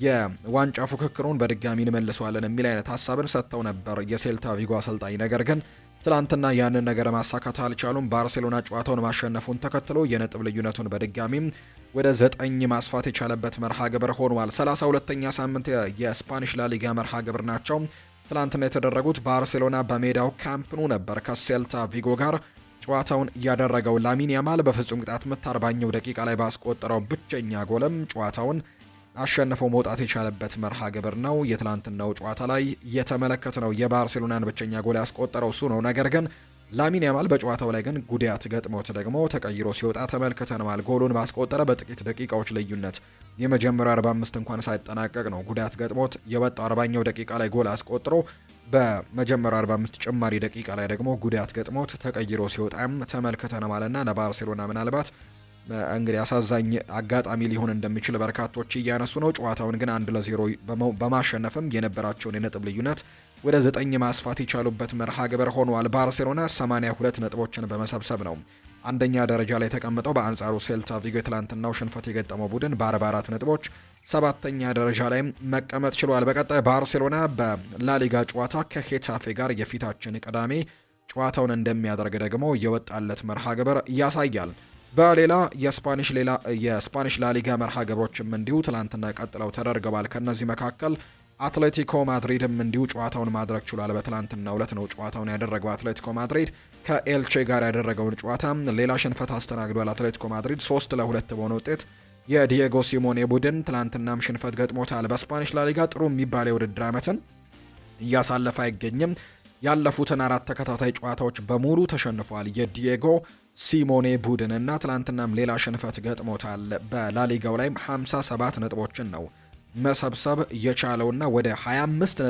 የዋንጫ ፉክክሩን በድጋሚ እንመልሰዋለን የሚል አይነት ሀሳብን ሰጥተው ነበር የሴልታ ቪጎ አሰልጣኝ። ነገር ግን ትላንትና ያንን ነገር ማሳካት አልቻሉም። ባርሴሎና ጨዋታውን ማሸነፉን ተከትሎ የነጥብ ልዩነቱን በድጋሚም ወደ 9 ማስፋት የቻለበት መርሃ ግብር ሆኗል። 32ኛ ሳምንት የስፓኒሽ ላሊጋ መርሃ ግብር ናቸው ትላንትና የተደረጉት። ባርሴሎና በሜዳው ካምፕ ኑ ነበር ከሴልታ ቪጎ ጋር ጨዋታውን ያደረገው። ላሚን ያማል በፍጹም ቅጣት ምት 40ኛው ደቂቃ ላይ ባስቆጠረው ብቸኛ ጎልም ጨዋታውን አሸንፈው መውጣት የቻለበት መርሃ ግብር ነው የትላንትናው ጨዋታ ላይ የተመለከትነው። የባርሴሎናን ብቸኛ ጎል ያስቆጠረው እሱ ነው። ነገር ግን ላሚን ያማል በጨዋታው ላይ ግን ጉዳት ገጥሞት ደግሞ ተቀይሮ ሲወጣ ተመልክተነዋል። ጎሉን ባስቆጠረ በጥቂት ደቂቃዎች ልዩነት የመጀመሪያው 45 እንኳን ሳይጠናቀቅ ነው ጉዳት ገጥሞት የወጣው። 40ኛው ደቂቃ ላይ ጎል አስቆጥሮ በመጀመሪያው 45 ጭማሪ ደቂቃ ላይ ደግሞ ጉዳት ገጥሞት ተቀይሮ ሲወጣም ተመልክተነዋልና ለባርሴሎና ምናልባት እንግዲህ አሳዛኝ አጋጣሚ ሊሆን እንደሚችል በርካቶች እያነሱ ነው። ጨዋታውን ግን 1-0 በማሸነፍም የነበራቸውን የነጥብ ልዩነት ወደ 9 ማስፋት የቻሉበት መርሃ ግብር ሆኗል። ባርሴሎና 82 ነጥቦችን በመሰብሰብ ነው አንደኛ ደረጃ ላይ ተቀምጠው። በአንጻሩ ሴልታ ቪጎ የትላንትናው ሽንፈት የገጠመው ቡድን በ44 ነጥቦች 7ኛ ደረጃ ላይ መቀመጥ ችሏል። በቀጣይ ባርሴሎና በላሊጋ ጨዋታ ከሄታፌ ጋር የፊታችን ቅዳሜ ጨዋታውን እንደሚያደርግ ደግሞ የወጣለት መርሃ ግብር ያሳያል። በሌላ የስፓኒሽ ላሊጋ መርሃ ግብሮችም እንዲሁ ትላንትና ቀጥለው ተደርገዋል። ከነዚህ መካከል አትሌቲኮ ማድሪድም እንዲሁ ጨዋታውን ማድረግ ችሏል። በትላንትናው ዕለት ነው ጨዋታውን ያደረገው። አትሌቲኮ ማድሪድ ከኤልቼ ጋር ያደረገውን ጨዋታ ሌላ ሽንፈት አስተናግዷል። አትሌቲኮ ማድሪድ 3-2 በሆነ ውጤት የዲየጎ ሲሞኔ ቡድን ትላንትናም ሽንፈት ገጥሞታል። በስፓኒሽ ላሊጋ ጥሩ የሚባል የውድድር ዓመትን እያሳለፈ አይገኝም። ያለፉትን 4 ተከታታይ ጨዋታዎች በሙሉ ተሸንፏል የዲየጎ ሲሞኔ ቡድን እና ትላንትናም ሌላ ሽንፈት ገጥሞታል። በላሊጋው ላይም 57 ነጥቦችን ነው መሰብሰብ የቻለውና ወደ 25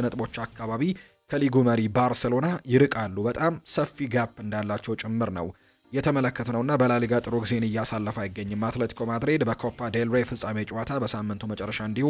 ነጥቦች አካባቢ ከሊጉ መሪ ባርሴሎና ይርቃሉ። በጣም ሰፊ ጋፕ እንዳላቸው ጭምር ነው የተመለከትነውና በላሊጋ ጥሩ ጊዜን እያሳለፈ አይገኝም። አትሌቲኮ ማድሪድ በኮፓ ዴል ሬይ ፍጻሜ ጨዋታ በሳምንቱ መጨረሻ እንዲሁ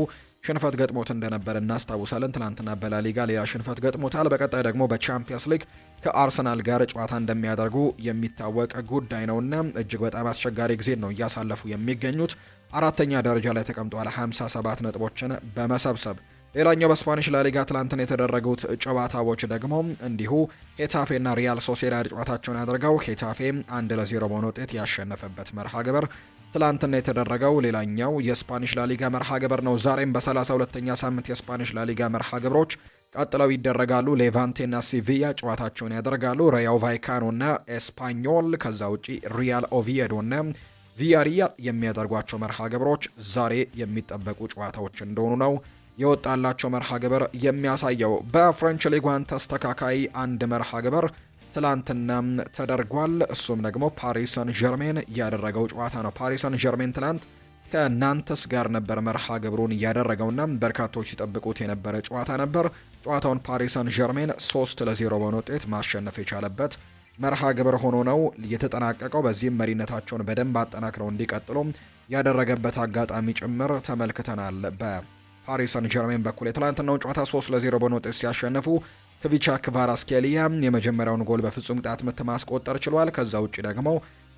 ሽንፈት ገጥሞት እንደነበር እናስታውሳለን። ትናንትና በላሊጋ ሌላ ሽንፈት ገጥሞታል። በቀጣይ ደግሞ በቻምፒየንስ ሊግ ከአርሰናል ጋር ጨዋታ እንደሚያደርጉ የሚታወቅ ጉዳይ ነውና እጅግ በጣም አስቸጋሪ ጊዜ ነው እያሳለፉ የሚገኙት። 4ኛ ደረጃ ላይ ተቀምጠዋል 57 ነጥቦችን በመሰብሰብ። ሌላኛው በስፓኒሽ ላሊጋ ትላንትና የተደረጉት ጨዋታዎች ደግሞ እንዲሁ ሄታፌና ሪያል ሶሴዳድ ጨዋታቸውን ያደርገው ሄታፌ 1-0 በሆነ ውጤት ያሸነፈበት መርሃ ግብር ትላንትና የተደረገው ሌላኛው የስፓኒሽ ላሊጋ መርሃ ግብር ነው። ዛሬም በ32ኛ ሳምንት የስፓኒሽ ላሊጋ መርሃ ግብሮች ቀጥለው ይደረጋሉ። ሌቫንቴና ሲቪያ ጨዋታቸውን ያደርጋሉ። ሪያው ቫይካኖና ኤስፓኞል፣ ከዛ ውጪ ሪያል ኦቪዬዶና ቪያሪያል የሚያደርጓቸው መርሃ ግብሮች ዛሬ የሚጠበቁ ጨዋታዎች እንደሆኑ ነው የወጣላቸው መርሃ ግብር የሚያሳየው። በፍሬንች ሊግ 1 ተስተካካይ አንድ መርሃ ግብር ትላንትናም ተደርጓል። እሱም ደግሞ ፓሪስ ሰን ዠርሜን ያደረገው ጨዋታ ነው። ፓሪስ ሰን ዠርሜን ትላንት ከናንተስ ጋር ነበር መርሃ ግብሩን እያደረገውና በርካቶች ሲጠብቁት የነበረ ጨዋታ ነበር። ጨዋታውን ፓሪስ ሰን ዠርሜን 3-0 በሆነ ውጤት ማሸነፍ የቻለበት መርሃ ግብር ሆኖ ነው የተጠናቀቀው። በዚህም መሪነታቸውን በደንብ አጠናክረው እንዲቀጥሉ ያደረገበት አጋጣሚ ጭምር ተመልክተናል። በፓሪስ ሰን ዠርሜን በኩል የትላንትናውን ጨዋታ 3-0 በሆነ ውጤት ሲያሸንፉ ክቪቻ ክቫራትስኬሊያ የመጀመሪያውን ጎል በፍጹም ቅጣት ምት ማስቆጠር ችሏል። ከዛ ውጪ ደግሞ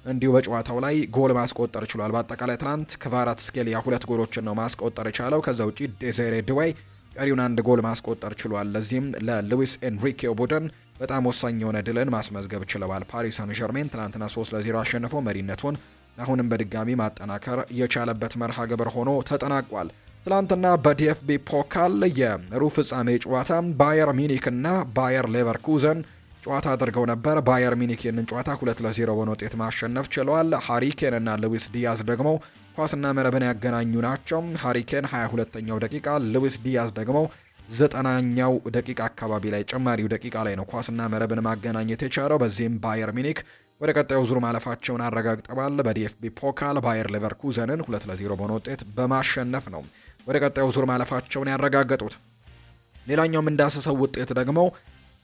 እንዲሁ በጨዋታው ላይ ጎል ማስቆጠር ችሏል። በአጠቃላይ ትናንት ክቫራትስኬሊያ 2 ጎሎችን ነው ማስቆጠር የቻለው። ከዛ ውጪ ዴዛይሬ ድዌይ ቀሪውን 1 ጎል ማስቆጠር ችሏል። ለዚህም ለሉዊስ ኤንሪኬ ቡድን በጣም ወሳኝ የሆነ ድልን ማስመዝገብ ችለዋል። ፓሪስ ሰን ዠርሜን ትናንትና 3-0 አሸንፎ መሪነቱን አሁንም በድጋሚ ማጠናከር የቻለበት መርሃ ግብር ሆኖ ተጠናቋል። ትላንትና በዲኤፍቢ ፖካል የሩብ ፍጻሜ ጨዋታ ባየር ሚኒክ እና ባየር ሌቨርኩዘን ጨዋታ አድርገው ነበር። ባየር ሚኒክ ይህንን ጨዋታ 2-0 በሆነ ውጤት ማሸነፍ ችለዋል። ሃሪኬን እና ሉዊስ ዲያዝ ደግሞ ኳስና መረብን ያገናኙ ናቸው። ሃሪኬን 22ኛው ደቂቃ፣ ሉዊስ ዲያዝ ደግሞ 90ኛው ደቂቃ አካባቢ ላይ ጭማሪው ደቂቃ ላይ ነው ኳስና መረብን ማገናኘት የቻለው። በዚህም ባየር ሚኒክ ወደ ቀጣዩ ዙር ማለፋቸውን አረጋግጠዋል። በዲኤፍቢ ፖካል ባየር ሌቨርኩዘንን 2-0 በሆነ ውጤት በማሸነፍ ነው ወደ ቀጣዩ ዙር ማለፋቸውን ያረጋገጡት። ሌላኛው እንዳሰሰው ውጤት ደግሞ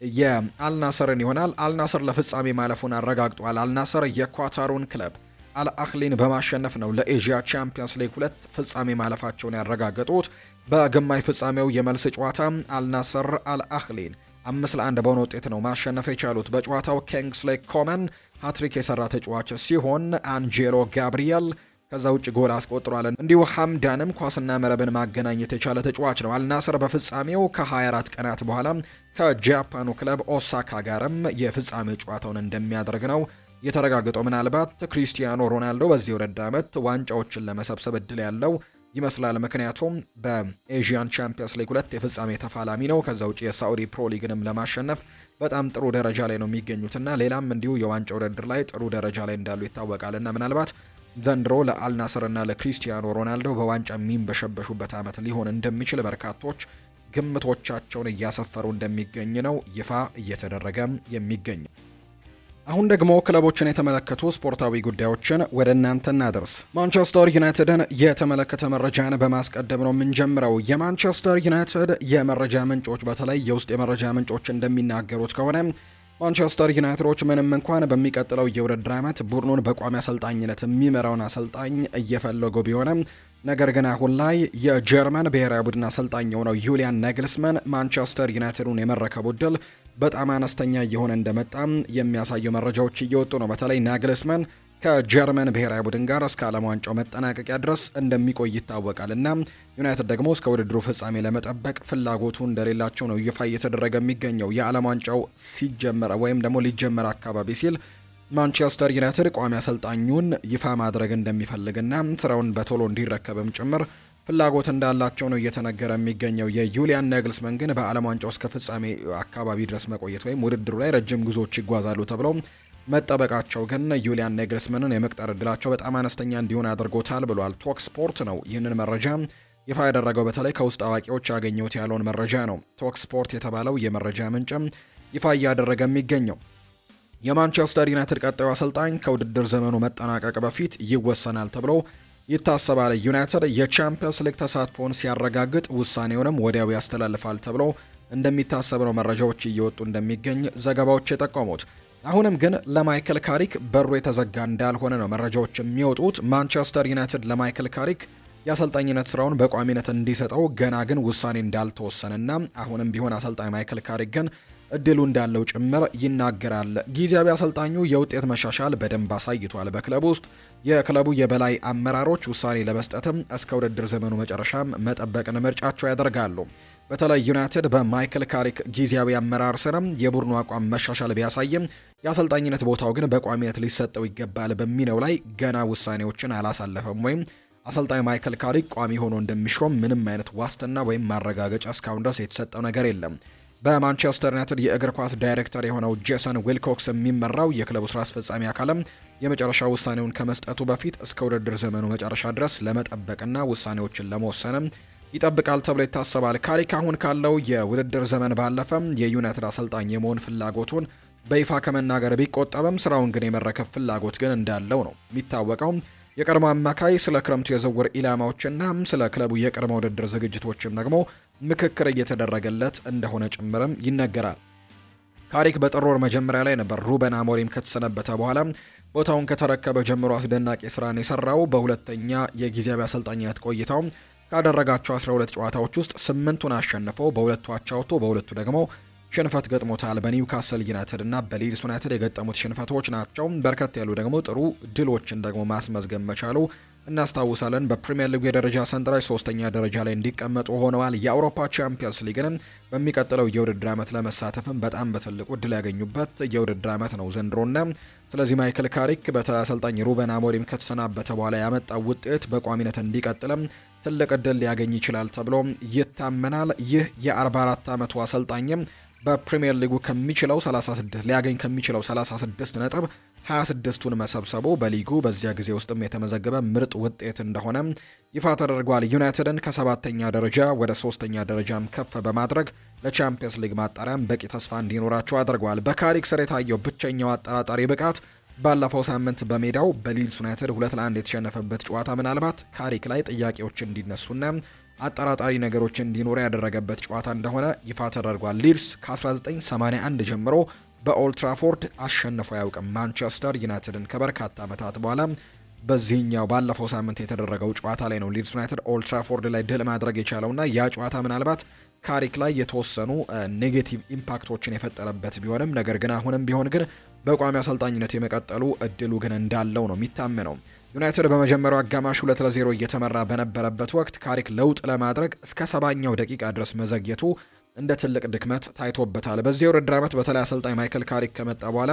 የአልናስርን ይሆናል። አልናስር ለፍጻሜ ማለፉን አረጋግጧል። አልናስር የኳታሩን ክለብ አልአህሊን በማሸነፍ ነው ለኤዥያ ቻምፒየንስ ሊግ 2 ፍጻሜ ማለፋቸውን ያረጋገጡት። በግማሽ ፍጻሜው የመልስ ጨዋታ አልናስር አልአህሊን 5-1 በሆነ ውጤት ነው ማሸነፍ የቻሉት። በጨዋታው ኪንግስሌ ኮመን ሃትሪክ የሰራ ተጫዋች ሲሆን አንጄሎ ጋብሪኤል ከዛ ውጭ ጎል አስቆጥሯል። እንዲሁ ሐምዳንም ኳስና መረብን ማገናኘት የቻለ ተጫዋች ነው። አልናስር በፍጻሜው ከ24 ቀናት በኋላ ከጃፓኑ ክለብ ኦሳካ ጋርም የፍጻሜ ጨዋታውን እንደሚያደርግ ነው የተረጋገጠው። ምናልባት ክሪስቲያኖ ሮናልዶ በዚህ ውድድር ዓመት ዋንጫዎችን ለመሰብሰብ እድል ያለው ይመስላል። ምክንያቱም በኤዥያን ቻምፒየንስ ሊግ 2 የፍጻሜ ተፋላሚ ነው። ከዛ ውጭ የሳዑዲ ፕሮ ሊግንም ለማሸነፍ በጣም ጥሩ ደረጃ ላይ ነው የሚገኙትና ሌላም እንዲሁ የዋንጫ ውድድር ላይ ጥሩ ደረጃ ላይ እንዳሉ ይታወቃልና ምናልባት ዘንድሮ ለአልናስርና ለክሪስቲያኖ ሮናልዶ በዋንጫ የሚንበሸበሹበት ዓመት ሊሆን እንደሚችል በርካቶች ግምቶቻቸውን እያሰፈሩ እንደሚገኝ ነው ይፋ እየተደረገ የሚገኝ። አሁን ደግሞ ክለቦችን የተመለከቱ ስፖርታዊ ጉዳዮችን ወደ እናንተ እናደርስ። ማንቸስተር ዩናይትድን የተመለከተ መረጃን በማስቀደም ነው የምንጀምረው። የማንቸስተር ዩናይትድ የመረጃ ምንጮች በተለይ የውስጥ የመረጃ ምንጮች እንደሚናገሩት ከሆነ ማንቸስተር ዩናይትዶች ምንም እንኳን በሚቀጥለው የውድድር ዓመት ቡድኑን በቋሚ አሰልጣኝነት የሚመራውን አሰልጣኝ እየፈለጉ ቢሆንም ነገር ግን አሁን ላይ የጀርመን ብሔራዊ ቡድን አሰልጣኝ የሆነው ዩሊያን ናግልስማን ማንቸስተር ዩናይትድን የመረከቡ ዕድል በጣም አነስተኛ እየሆነ እንደመጣ የሚያሳዩ መረጃዎች እየወጡ ነው። በተለይ ናግልስማን ከጀርመን ብሔራዊ ቡድን ጋር እስከ ዓለም ዋንጫው መጠናቀቂያ ድረስ እንደሚቆይ ይታወቃል እና ዩናይትድ ደግሞ እስከ ውድድሩ ፍጻሜ ለመጠበቅ ፍላጎቱ እንደሌላቸው ነው ይፋ እየተደረገ የሚገኘው። የዓለም ዋንጫው ሲጀመር ወይም ደግሞ ሊጀመር አካባቢ ሲል ማንቸስተር ዩናይትድ ቋሚ አሰልጣኙን ይፋ ማድረግ እንደሚፈልግና ስራውን በቶሎ እንዲረከብም ጭምር ፍላጎት እንዳላቸው ነው እየተነገረ የሚገኘው። የዩሊያን ናግልስማን ግን በዓለም ዋንጫው እስከ ፍጻሜ አካባቢ ድረስ መቆየት ወይም ውድድሩ ላይ ረጅም ጉዞዎች ይጓዛሉ ተብለው መጠበቃቸው ግን ዩሊያን ናግልስማንን የመቅጠር እድላቸው በጣም አነስተኛ እንዲሆን አድርጎታል ብሏል። ቶክ ስፖርት ነው ይህንን መረጃ ይፋ ያደረገው። በተለይ ከውስጥ አዋቂዎች ያገኘሁት ያለውን መረጃ ነው ቶክ ስፖርት የተባለው የመረጃ ምንጭም ይፋ እያደረገ የሚገኘው። የማንቸስተር ዩናይትድ ቀጣዩ አሰልጣኝ ከውድድር ዘመኑ መጠናቀቅ በፊት ይወሰናል ተብሎ ይታሰባል። ዩናይትድ የቻምፒየንስ ሊግ ተሳትፎን ሲያረጋግጥ ውሳኔውንም ወዲያው ያስተላልፋል ተብሎ እንደሚታሰብ ነው መረጃዎች እየወጡ እንደሚገኝ ዘገባዎች የጠቆሙት። አሁንም ግን ለማይክል ካሪክ በሩ የተዘጋ እንዳልሆነ ነው መረጃዎች የሚወጡት። ማንቸስተር ዩናይትድ ለማይክል ካሪክ የአሰልጣኝነት ስራውን በቋሚነት እንዲሰጠው ገና ግን ውሳኔ እንዳልተወሰነና አሁንም ቢሆን አሰልጣኝ ማይክል ካሪክ ግን እድሉ እንዳለው ጭምር ይናገራል። ጊዜያዊ አሰልጣኙ የውጤት መሻሻል በደንብ አሳይቷል። በክለቡ ውስጥ የክለቡ የበላይ አመራሮች ውሳኔ ለመስጠትም እስከ ውድድር ዘመኑ መጨረሻም መጠበቅን ምርጫቸው ያደርጋሉ። በተለይ ዩናይትድ በማይክል ካሪክ ጊዜያዊ አመራር ስርም የቡድኑ አቋም መሻሻል ቢያሳይም የአሰልጣኝነት ቦታው ግን በቋሚነት ሊሰጠው ይገባል በሚለው ላይ ገና ውሳኔዎችን አላሳለፈም ወይም አሰልጣኝ ማይክል ካሪክ ቋሚ ሆኖ እንደሚሾም ምንም አይነት ዋስትና ወይም ማረጋገጫ እስካሁን ድረስ የተሰጠው ነገር የለም። በማንቸስተር ዩናይትድ የእግር ኳስ ዳይሬክተር የሆነው ጄሰን ዊልኮክስ የሚመራው የክለቡ ስራ አስፈጻሚ አካልም የመጨረሻ ውሳኔውን ከመስጠቱ በፊት እስከ ውድድር ዘመኑ መጨረሻ ድረስ ለመጠበቅና ውሳኔዎችን ለመወሰንም ይጠብቃል ተብሎ ይታሰባል። ካሪክ አሁን ካለው የውድድር ዘመን ባለፈም የዩናይትድ አሰልጣኝ የመሆን ፍላጎቱን በይፋ ከመናገር ቢቆጠብም ስራውን ግን የመረከብ ፍላጎት ግን እንዳለው ነው የሚታወቀው። የቀድሞ አማካይ ስለ ክረምቱ የዝውውር ኢላማዎችና ስለ ክለቡ የቅድመ ውድድር ዝግጅቶችም ደግሞ ምክክር እየተደረገለት እንደሆነ ጭምርም ይነገራል። ካሪክ በጥር ወር መጀመሪያ ላይ ነበር ሩበን አሞሪም ከተሰነበተ በኋላ ቦታውን ከተረከበ ጀምሮ አስደናቂ ስራን የሰራው። በሁለተኛ የጊዜያዊ አሰልጣኝነት ቆይታው ካደረጋቸው 12 ጨዋታዎች ውስጥ 8ቱን አሸንፈው በሁለቱ አቻ ወጥቶ በሁለቱ ደግሞ ሽንፈት ገጥሞታል። በኒውካስል ዩናይትድ እና በሊድስ ዩናይትድ የገጠሙት ሽንፈቶች ናቸው። በርከት ያሉ ደግሞ ጥሩ ድሎችን ደግሞ ማስመዝገብ መቻሉ እናስታውሳለን። በፕሪሚየር ሊግ የደረጃ ሰንጠረዥ 3ኛ ደረጃ ላይ እንዲቀመጡ ሆነዋል። የአውሮፓ ቻምፒየንስ ሊግንም በሚቀጥለው የውድድር ዓመት ለመሳተፍም በጣም በትልቁ እድል ያገኙበት የውድድር ዓመት ነው ዘንድሮና ስለዚህ ማይክል ካሪክ በአሰልጣኝ ሩበን አሞሪም ከተሰናበተ በኋላ ያመጣው ውጤት በቋሚነት እንዲቀጥልም ትልቅ እድል ሊያገኝ ይችላል ተብሎ ይታመናል። ይህ የ44 ዓመቱ አሰልጣኝም በፕሪሚየር ሊጉ ከሚችለው 36 ሊያገኝ ከሚችለው 36 ነጥብ 26ቱን መሰብሰቡ በሊጉ በዚያ ጊዜ ውስጥም የተመዘገበ ምርጥ ውጤት እንደሆነ ይፋ ተደርጓል። ዩናይትድን ከ7ኛ ደረጃ ወደ 3ኛ ደረጃም ከፍ በማድረግ ለቻምፒየንስ ሊግ ማጣሪያም በቂ ተስፋ እንዲኖራቸው አድርጓል። በካሪክ ስር የታየው ብቸኛው አጠራጣሪ ብቃት ባለፈው ሳምንት በሜዳው በሊድስ ዩናይትድ 2-1 የተሸነፈበት ጨዋታ ምናልባት ካሪክ ላይ ጥያቄዎች እንዲነሱና አጠራጣሪ ነገሮች እንዲኖሩ ያደረገበት ጨዋታ እንደሆነ ይፋ ተደርጓል። ሊድስ ከ1981 ጀምሮ በኦልትራፎርድ አሸንፎ አያውቅም። ማንቸስተር ዩናይትድን ከበርካታ ዓመታት በኋላ በዚህኛው ባለፈው ሳምንት የተደረገው ጨዋታ ላይ ነው ሊድስ ዩናይትድ ኦልትራፎርድ ላይ ድል ማድረግ የቻለውና ያ ጨዋታ ምናልባት ካሪክ ላይ የተወሰኑ ኔጌቲቭ ኢምፓክቶችን የፈጠረበት ቢሆንም ነገር ግን አሁንም ቢሆን ግን በቋሚ አሰልጣኝነት የመቀጠሉ እድሉ ግን እንዳለው ነው የሚታመነው። ዩናይትድ በመጀመሪያው አጋማሽ 2-0 እየተመራ በነበረበት ወቅት ካሪክ ለውጥ ለማድረግ እስከ 70ኛው ደቂቃ ድረስ መዘግየቱ እንደ ትልቅ ድክመት ታይቶበታል። በዚህ የውድድር ዓመት በተለይ አሰልጣኝ ማይክል ካሪክ ከመጣ በኋላ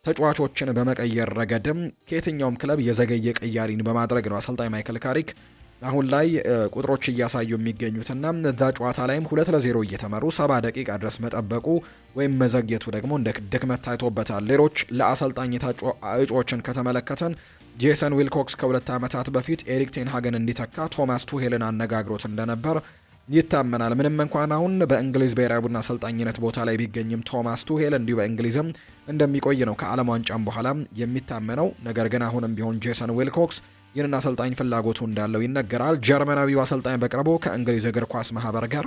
ተጫዋቾችን በመቀየር ረገድም ከየትኛውም ክለብ የዘገየ ቅያሪን በማድረግ ነው አሰልጣኝ ማይክል ካሪክ አሁን ላይ ቁጥሮች እያሳዩ የሚገኙትና እዛ ጨዋታ ላይም 2-0 እየተመሩ 70 ደቂቃ ድረስ መጠበቁ ወይም መዘግየቱ ደግሞ እንደ ድክመት ታይቶበታል። ሌሎች ለአሰልጣኝ የታጩ እጩዎችን ከተመለከተን ጄሰን ዊልኮክስ ከ2 ዓመታት በፊት ኤሪክ ቴን ሃገን እንዲተካ ቶማስ ቱሄልን አነጋግሮት እንደነበር ይታመናል። ምንም እንኳን አሁን በእንግሊዝ ብሔራዊ ቡድን አሰልጣኝነት ቦታ ላይ ቢገኝም ቶማስ ቱሄል እንዲሁ በእንግሊዝም እንደሚቆይ ነው ከዓለም ዋንጫም በኋላ የሚታመነው። ነገር ግን አሁንም ቢሆን ጄሰን ዊልኮክስ ይህንን አሰልጣኝ ፍላጎቱ እንዳለው ይነገራል። ጀርመናዊው አሰልጣኝ በቅርቡ ከእንግሊዝ እግር ኳስ ማህበር ጋር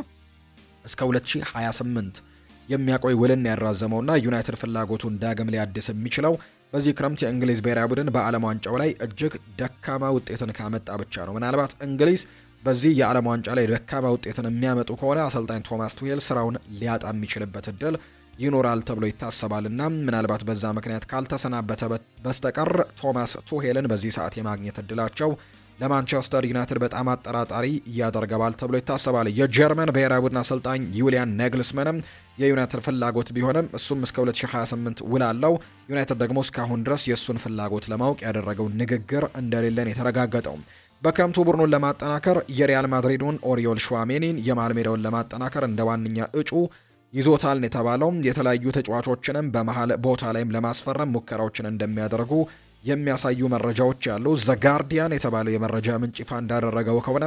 እስከ 2028 የሚያቆይ ውልን ያራዘመውና ዩናይትድ ፍላጎቱን ዳግም ሊያድስ የሚችለው በዚህ ክረምት የእንግሊዝ ብሔራዊ ቡድን በዓለም ዋንጫው ላይ እጅግ ደካማ ውጤትን ካመጣ ብቻ ነው። ምናልባት እንግሊዝ በዚህ የዓለም ዋንጫ ላይ ደካማ ውጤትን የሚያመጡ ከሆነ አሰልጣኝ ቶማስ ቱሄል ስራውን ሊያጣ የሚችልበት እድል ይኖራል ተብሎ ይታሰባልና ምናልባት በዛ ምክንያት ካልተሰናበተ በስተቀር ቶማስ ቱሄልን በዚህ ሰዓት የማግኘት እድላቸው ለማንቸስተር ዩናይትድ በጣም አጠራጣሪ ያደርገዋል ተብሎ ይታሰባል። የጀርመን ብሔራዊ ቡድን አሰልጣኝ ዩሊያን ነግልስመንም የዩናይትድ ፍላጎት ቢሆንም እሱም እስከ 2028 ውል አለው። ዩናይትድ ደግሞ እስካሁን ድረስ የእሱን ፍላጎት ለማወቅ ያደረገው ንግግር እንደሌለን የተረጋገጠው። በክረምቱ ቡድኑን ለማጠናከር የሪያል ማድሪዱን ኦሪዮል ሹዋሜኒን የመሃል ሜዳውን ለማጠናከር እንደ ዋነኛ እጩ ይዞታል የተባለው የተለያዩ ተጫዋቾችንም በመሃል ቦታ ላይም ለማስፈረም ሙከራዎችን እንደሚያደርጉ የሚያሳዩ መረጃዎች ያሉ ዘጋርዲያን የተባለው የመረጃ ምንጭ ይፋ እንዳደረገው ከሆነ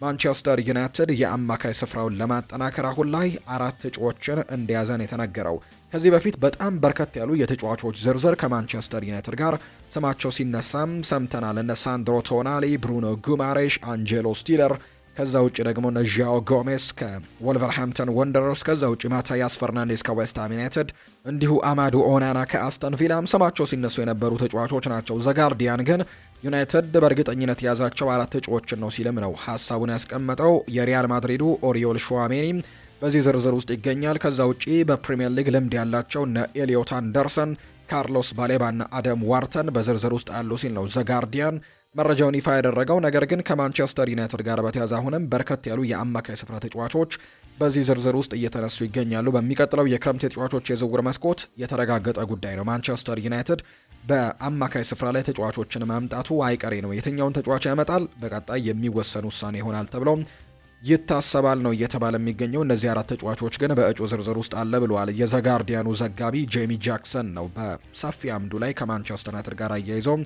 ማንቸስተር ዩናይትድ የአማካይ ስፍራውን ለማጠናከር አሁን ላይ 4 እጩዎችን እንደያዘን የተነገረው። ከዚህ በፊት በጣም በርከት ያሉ የተጫዋቾች ዝርዝር ከማንቸስተር ዩናይትድ ጋር ስማቸው ሲነሳም ሰምተናል። እነ ሳንድሮ ቶናሊ፣ ብሩኖ ጉማሬሽ፣ አንጀሎ ስቲለር፣ ከዛ ውጭ ደግሞ ዣኦ ጎሜስ ከወልቨርሃምፕተን ወንደረርስ፣ ከዛ ውጭ ማታያስ ፈርናንዴስ ከዌስትሃም ዩናይትድ፣ እንዲሁ አማዱ ኦናና ከአስተን ቪላም ስማቸው ሲነሱ የነበሩ ተጫዋቾች ናቸው። ዘጋርዲያን ግን ዩናይትድ በእርግጠኝነት የያዛቸው 4 እጩዎችን ነው ሲልም ነው ሀሳቡን ያስቀመጠው። የሪያል ማድሪዱ ኦሪዮል ሹዋሜኒ በዚህ ዝርዝር ውስጥ ይገኛል። ከዛ ውጪ በፕሪሚየር ሊግ ልምድ ያላቸው እነ ኤሊዮት አንደርሰን፣ ካርሎስ ባሌባና አደም ዋርተን በዝርዝር ውስጥ አሉ ሲል ነው ዘጋርዲያን መረጃውን ይፋ ያደረገው። ነገር ግን ከማንቸስተር ዩናይትድ ጋር በተያያዘ አሁንም በርከት ያሉ የአማካይ ስፍራ ተጫዋቾች በዚህ ዝርዝር ውስጥ እየተነሱ ይገኛሉ። በሚቀጥለው የክረምት የተጫዋቾች የዝውውር መስኮት የተረጋገጠ ጉዳይ ነው። ማንቸስተር ዩናይትድ በአማካይ ስፍራ ላይ ተጫዋቾችን ማምጣቱ አይቀሬ ነው። የትኛውን ተጫዋች ያመጣል በቀጣይ የሚወሰን ውሳኔ ይሆናል ተብሎ ይታሰባል ነው እየተባለ የሚገኘው። እነዚህ 4 ተጫዋቾች ግን በእጩ ዝርዝር ውስጥ አለ ብለዋል የዘጋርዲያኑ ዘጋቢ ጄሚ ጃክሰን ነው በሰፊ አምዱ ላይ ከማንቸስተር ዩናይትድ ጋር አያይዘው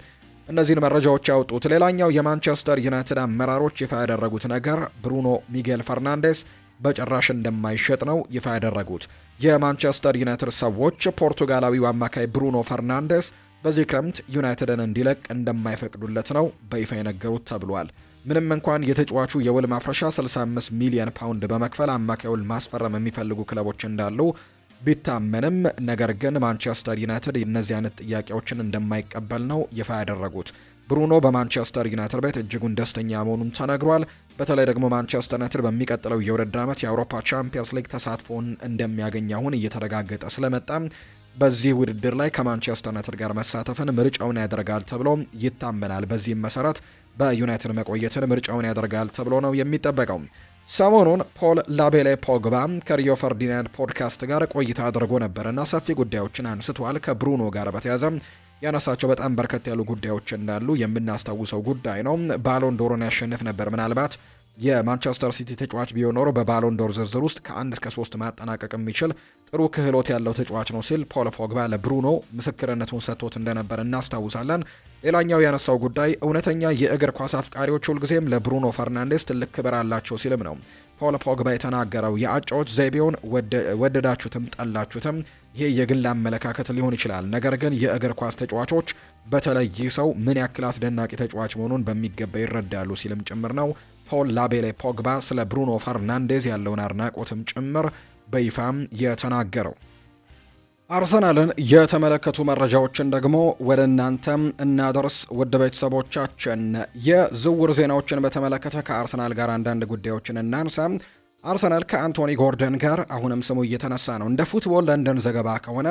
እነዚህን መረጃዎች ያወጡት። ሌላኛው የማንቸስተር ዩናይትድ አመራሮች ይፋ ያደረጉት ነገር ብሩኖ ሚጌል ፈርናንዴስ በጭራሽ እንደማይሸጥ ነው ይፋ ያደረጉት። የማንቸስተር ዩናይትድ ሰዎች ፖርቱጋላዊው አማካይ ብሩኖ ፈርናንዴስ በዚህ ክረምት ዩናይትድን እንዲለቅ እንደማይፈቅዱለት ነው በይፋ የነገሩት ተብሏል። ምንም እንኳን የተጫዋቹ የውል ማፍረሻ 65 ሚሊዮን ፓውንድ በመክፈል አማካዩን ማስፈረም የሚፈልጉ ክለቦች እንዳሉ ቢታመንም ነገር ግን ማንቸስተር ዩናይትድ እነዚህ አይነት ጥያቄዎችን እንደማይቀበል ነው ይፋ ያደረጉት። ብሩኖ በማንቸስተር ዩናይትድ ቤት እጅጉን ደስተኛ መሆኑን ተነግሯል። በተለይ ደግሞ ማንቸስተር ዩናይትድ በሚቀጥለው የውድድር ዓመት የአውሮፓ ቻምፒየንስ ሊግ ተሳትፎን እንደሚያገኝ አሁን እየተረጋገጠ ስለመጣ በዚህ ውድድር ላይ ከማንቸስተር ዩናይትድ ጋር መሳተፍን ምርጫውን ያደርጋል ተብሎ ይታመናል። በዚህም መሰረት በዩናይትድ መቆየትን ምርጫውን ያደርጋል ተብሎ ነው የሚጠበቀው። ሰሞኑን ፖል ላቤሌ ፖግባ ከሪዮ ፈርዲናንድ ፖድካስት ጋር ቆይታ አድርጎ ነበርና ሰፊ ጉዳዮችን አንስቷል። ከብሩኖ ጋር በተያያዘ ያነሳቸው በጣም በርከት ያሉ ጉዳዮች እንዳሉ የምናስታውሰው ጉዳይ ነው። ባሎን ዶርን ያሸንፍ ነበር። ምናልባት የማንቸስተር ሲቲ ተጫዋች ቢሆን ኖሮ በባሎን ዶር ዝርዝር ውስጥ ከ1 እስከ 3 ማጠናቀቅ የሚችል ጥሩ ክህሎት ያለው ተጫዋች ነው ሲል ፖል ፖግባ ለብሩኖ ምስክርነቱን ሰጥቶት እንደነበር እናስታውሳለን። ሌላኛው ያነሳው ጉዳይ እውነተኛ የእግር ኳስ አፍቃሪዎች ሁልጊዜም ለብሩኖ ፈርናንዴስ ትልቅ ክብር አላቸው ሲልም ነው ፖል ፖግባ የተናገረው። የአጫዎች ዘይቤውን ወደዳችሁትም ጠላችሁትም ይህ የግል አመለካከት ሊሆን ይችላል፣ ነገር ግን የእግር ኳስ ተጫዋቾች በተለይ ይህ ሰው ምን ያክል አስደናቂ ተጫዋች መሆኑን በሚገባ ይረዳሉ ሲልም ጭምር ነው ፖል ላቤሌ ፖግባ ስለ ብሩኖ ፈርናንዴዝ ያለውን አድናቆትም ጭምር በይፋም የተናገረው። አርሰናልን የተመለከቱ መረጃዎችን ደግሞ ወደ እናንተም እናደርስ ውድ ቤተሰቦቻችን። የዝውውር ዜናዎችን በተመለከተ ከአርሰናል ጋር አንዳንድ ጉዳዮችን እናንሳ። አርሰናል ከአንቶኒ ጎርደን ጋር አሁንም ስሙ እየተነሳ ነው። እንደ ፉትቦል ለንደን ዘገባ ከሆነ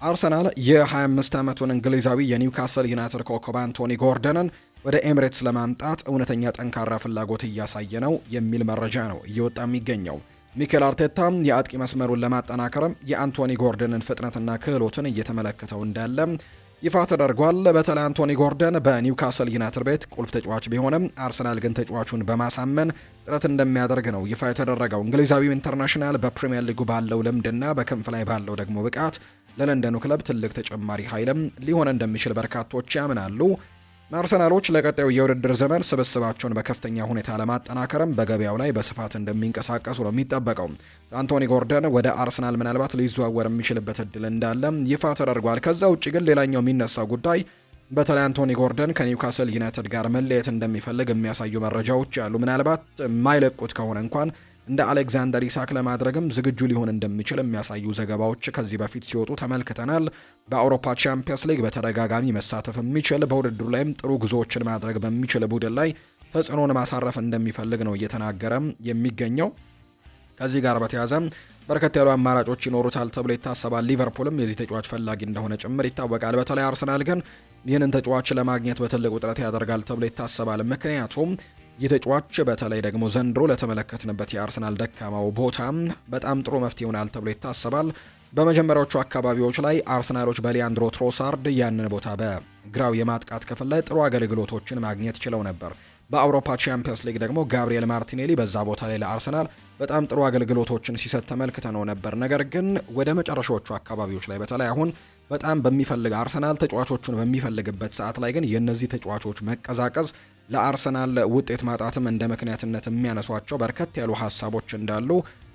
አርሰናል የ25 ዓመቱን እንግሊዛዊ የኒውካስል ዩናይትድ ኮከብ አንቶኒ ጎርደንን ወደ ኤሚሬትስ ለማምጣት እውነተኛ ጠንካራ ፍላጎት እያሳየ ነው የሚል መረጃ ነው እየወጣ የሚገኘው። ሚኬል አርቴታ የአጥቂ መስመሩን ለማጠናከርም የአንቶኒ ጎርደንን ፍጥነትና ክህሎትን እየተመለከተው እንዳለ ይፋ ተደርጓል። በተለይ አንቶኒ ጎርደን በኒውካስል ዩናይትድ ቤት ቁልፍ ተጫዋች ቢሆንም አርሰናል ግን ተጫዋቹን በማሳመን ጥረት እንደሚያደርግ ነው ይፋ የተደረገው። እንግሊዛዊው ኢንተርናሽናል በፕሪሚየር ሊጉ ባለው ልምድና በክንፍ ላይ ባለው ደግሞ ብቃት ለለንደኑ ክለብ ትልቅ ተጨማሪ ኃይልም ሊሆን እንደሚችል በርካቶች ያምናሉ። አርሰናሎች ለቀጣዩ የውድድር ዘመን ስብስባቸውን በከፍተኛ ሁኔታ ለማጠናከርም በገበያው ላይ በስፋት እንደሚንቀሳቀሱ ነው የሚጠበቀው። አንቶኒ ጎርደን ወደ አርሰናል ምናልባት ሊዘዋወር የሚችልበት እድል እንዳለ ይፋ ተደርጓል። ከዛ ውጭ ግን ሌላኛው የሚነሳው ጉዳይ በተለይ አንቶኒ ጎርደን ከኒውካስል ዩናይትድ ጋር መለየት እንደሚፈልግ የሚያሳዩ መረጃዎች አሉ። ምናልባት የማይለቁት ከሆነ እንኳን እንደ አሌክዛንደር ኢሳክ ለማድረግም ዝግጁ ሊሆን እንደሚችል የሚያሳዩ ዘገባዎች ከዚህ በፊት ሲወጡ ተመልክተናል። በአውሮፓ ቻምፒየንስ ሊግ በተደጋጋሚ መሳተፍ የሚችል በውድድሩ ላይም ጥሩ ጉዞዎችን ማድረግ በሚችል ቡድን ላይ ተጽዕኖን ማሳረፍ እንደሚፈልግ ነው እየተናገረ የሚገኘው። ከዚህ ጋር በተያያዘ በርከት ያሉ አማራጮች ይኖሩታል ተብሎ ይታሰባል። ሊቨርፑልም የዚህ ተጫዋች ፈላጊ እንደሆነ ጭምር ይታወቃል። በተለይ አርሰናል ግን ይህንን ተጫዋች ለማግኘት በትልቁ ጥረት ያደርጋል ተብሎ ይታሰባል። ምክንያቱም ይህ ተጫዋች በተለይ ደግሞ ዘንድሮ ለተመለከትንበት የአርሰናል ደካማው ቦታ በጣም ጥሩ መፍትሄ ይሆናል ተብሎ ይታሰባል። በመጀመሪያዎቹ አካባቢዎች ላይ አርሰናሎች በሊያንድሮ ትሮሳርድ ያንን ቦታ በግራው የማጥቃት ክፍል ላይ ጥሩ አገልግሎቶችን ማግኘት ችለው ነበር። በአውሮፓ ቻምፒየንስ ሊግ ደግሞ ጋብሪኤል ማርቲኔሊ በዛ ቦታ ላይ ለአርሰናል በጣም ጥሩ አገልግሎቶችን ሲሰጥ ተመልክተነው ነበር። ነገር ግን ወደ መጨረሻዎቹ አካባቢዎች ላይ በተለይ አሁን በጣም በሚፈልግ አርሰናል ተጫዋቾቹን በሚፈልግበት ሰዓት ላይ ግን የእነዚህ ተጫዋቾች መቀዛቀዝ ለአርሰናል ውጤት ማጣትም እንደ ምክንያትነት የሚያነሷቸው በርከት ያሉ ሀሳቦች እንዳሉ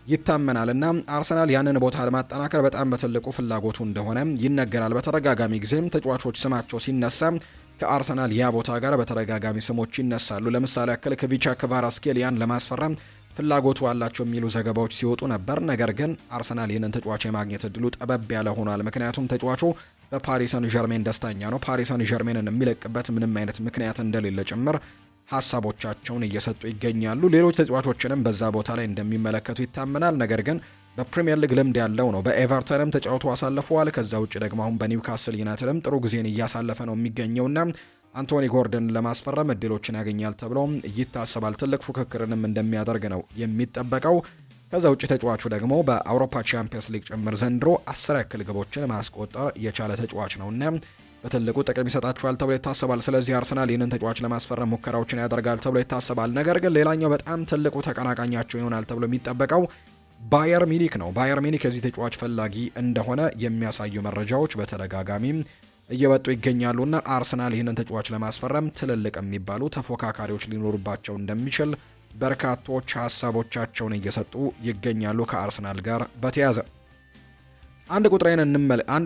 ይታመናልና አርሰናል ያንን ቦታ ለማጠናከር በጣም በትልቁ ፍላጎቱ እንደሆነ ይነገራል። በተደጋጋሚ ጊዜም ተጫዋቾች ስማቸው ሲነሳ ከአርሰናል ያ ቦታ ጋር በተደጋጋሚ ስሞች ይነሳሉ። ለምሳሌ ያክል ክቪቻ ክቫራስኬሊያን ለማስፈረም ፍላጎቱ አላቸው የሚሉ ዘገባዎች ሲወጡ ነበር። ነገር ግን አርሰናል ይህንን ተጫዋች የማግኘት እድሉ ጠበብ ያለ ሆኗል። ምክንያቱም ተጫዋቹ በፓሪስ ሰን ዠርሜን ደስተኛ ነው። ፓሪስ ሰን ዠርሜንን የሚለቅበት ምንም አይነት ምክንያት እንደሌለ ጭምር ሀሳቦቻቸውን እየሰጡ ይገኛሉ። ሌሎች ተጫዋቾችንም በዛ ቦታ ላይ እንደሚመለከቱ ይታመናል። ነገር ግን በፕሪሚየር ሊግ ልምድ ያለው ነው። በኤቨርተንም ተጫውቶ አሳልፈዋል። ከዛ ውጭ ደግሞ አሁን በኒውካስል ዩናይትድም ጥሩ ጊዜን እያሳለፈ ነው የሚገኘውና አንቶኒ ጎርደን ለማስፈረም እድሎችን ያገኛል ተብሎ ይታሰባል። ትልቅ ፉክክርንም እንደሚያደርግ ነው የሚጠበቀው። ከዛ ውጪ ተጫዋቹ ደግሞ በአውሮፓ ቻምፒየንስ ሊግ ጭምር ዘንድሮ 10 ያክል ግቦችን ማስቆጠር የቻለ ተጫዋች ነውና በትልቁ ጥቅም ይሰጣቸዋል ተብሎ ይታሰባል። ስለዚህ አርሰናል ይህንን ተጫዋች ለማስፈረም ሙከራዎችን ያደርጋል ተብሎ ይታሰባል። ነገር ግን ሌላኛው በጣም ትልቁ ተቀናቃኛቸው ይሆናል ተብሎ የሚጠበቀው ባየር ሚኒክ ነው። ባየር ሚኒክ የዚህ ተጫዋች ፈላጊ እንደሆነ የሚያሳዩ መረጃዎች በተደጋጋሚ እየወጡ ይገኛሉና አርሰናል ይህንን ተጫዋች ለማስፈረም ትልልቅ የሚባሉ ተፎካካሪዎች ሊኖሩባቸው እንደሚችል በርካቶች ሀሳቦቻቸውን እየሰጡ ይገኛሉ። ከአርሰናል ጋር በተያያዘ አንድ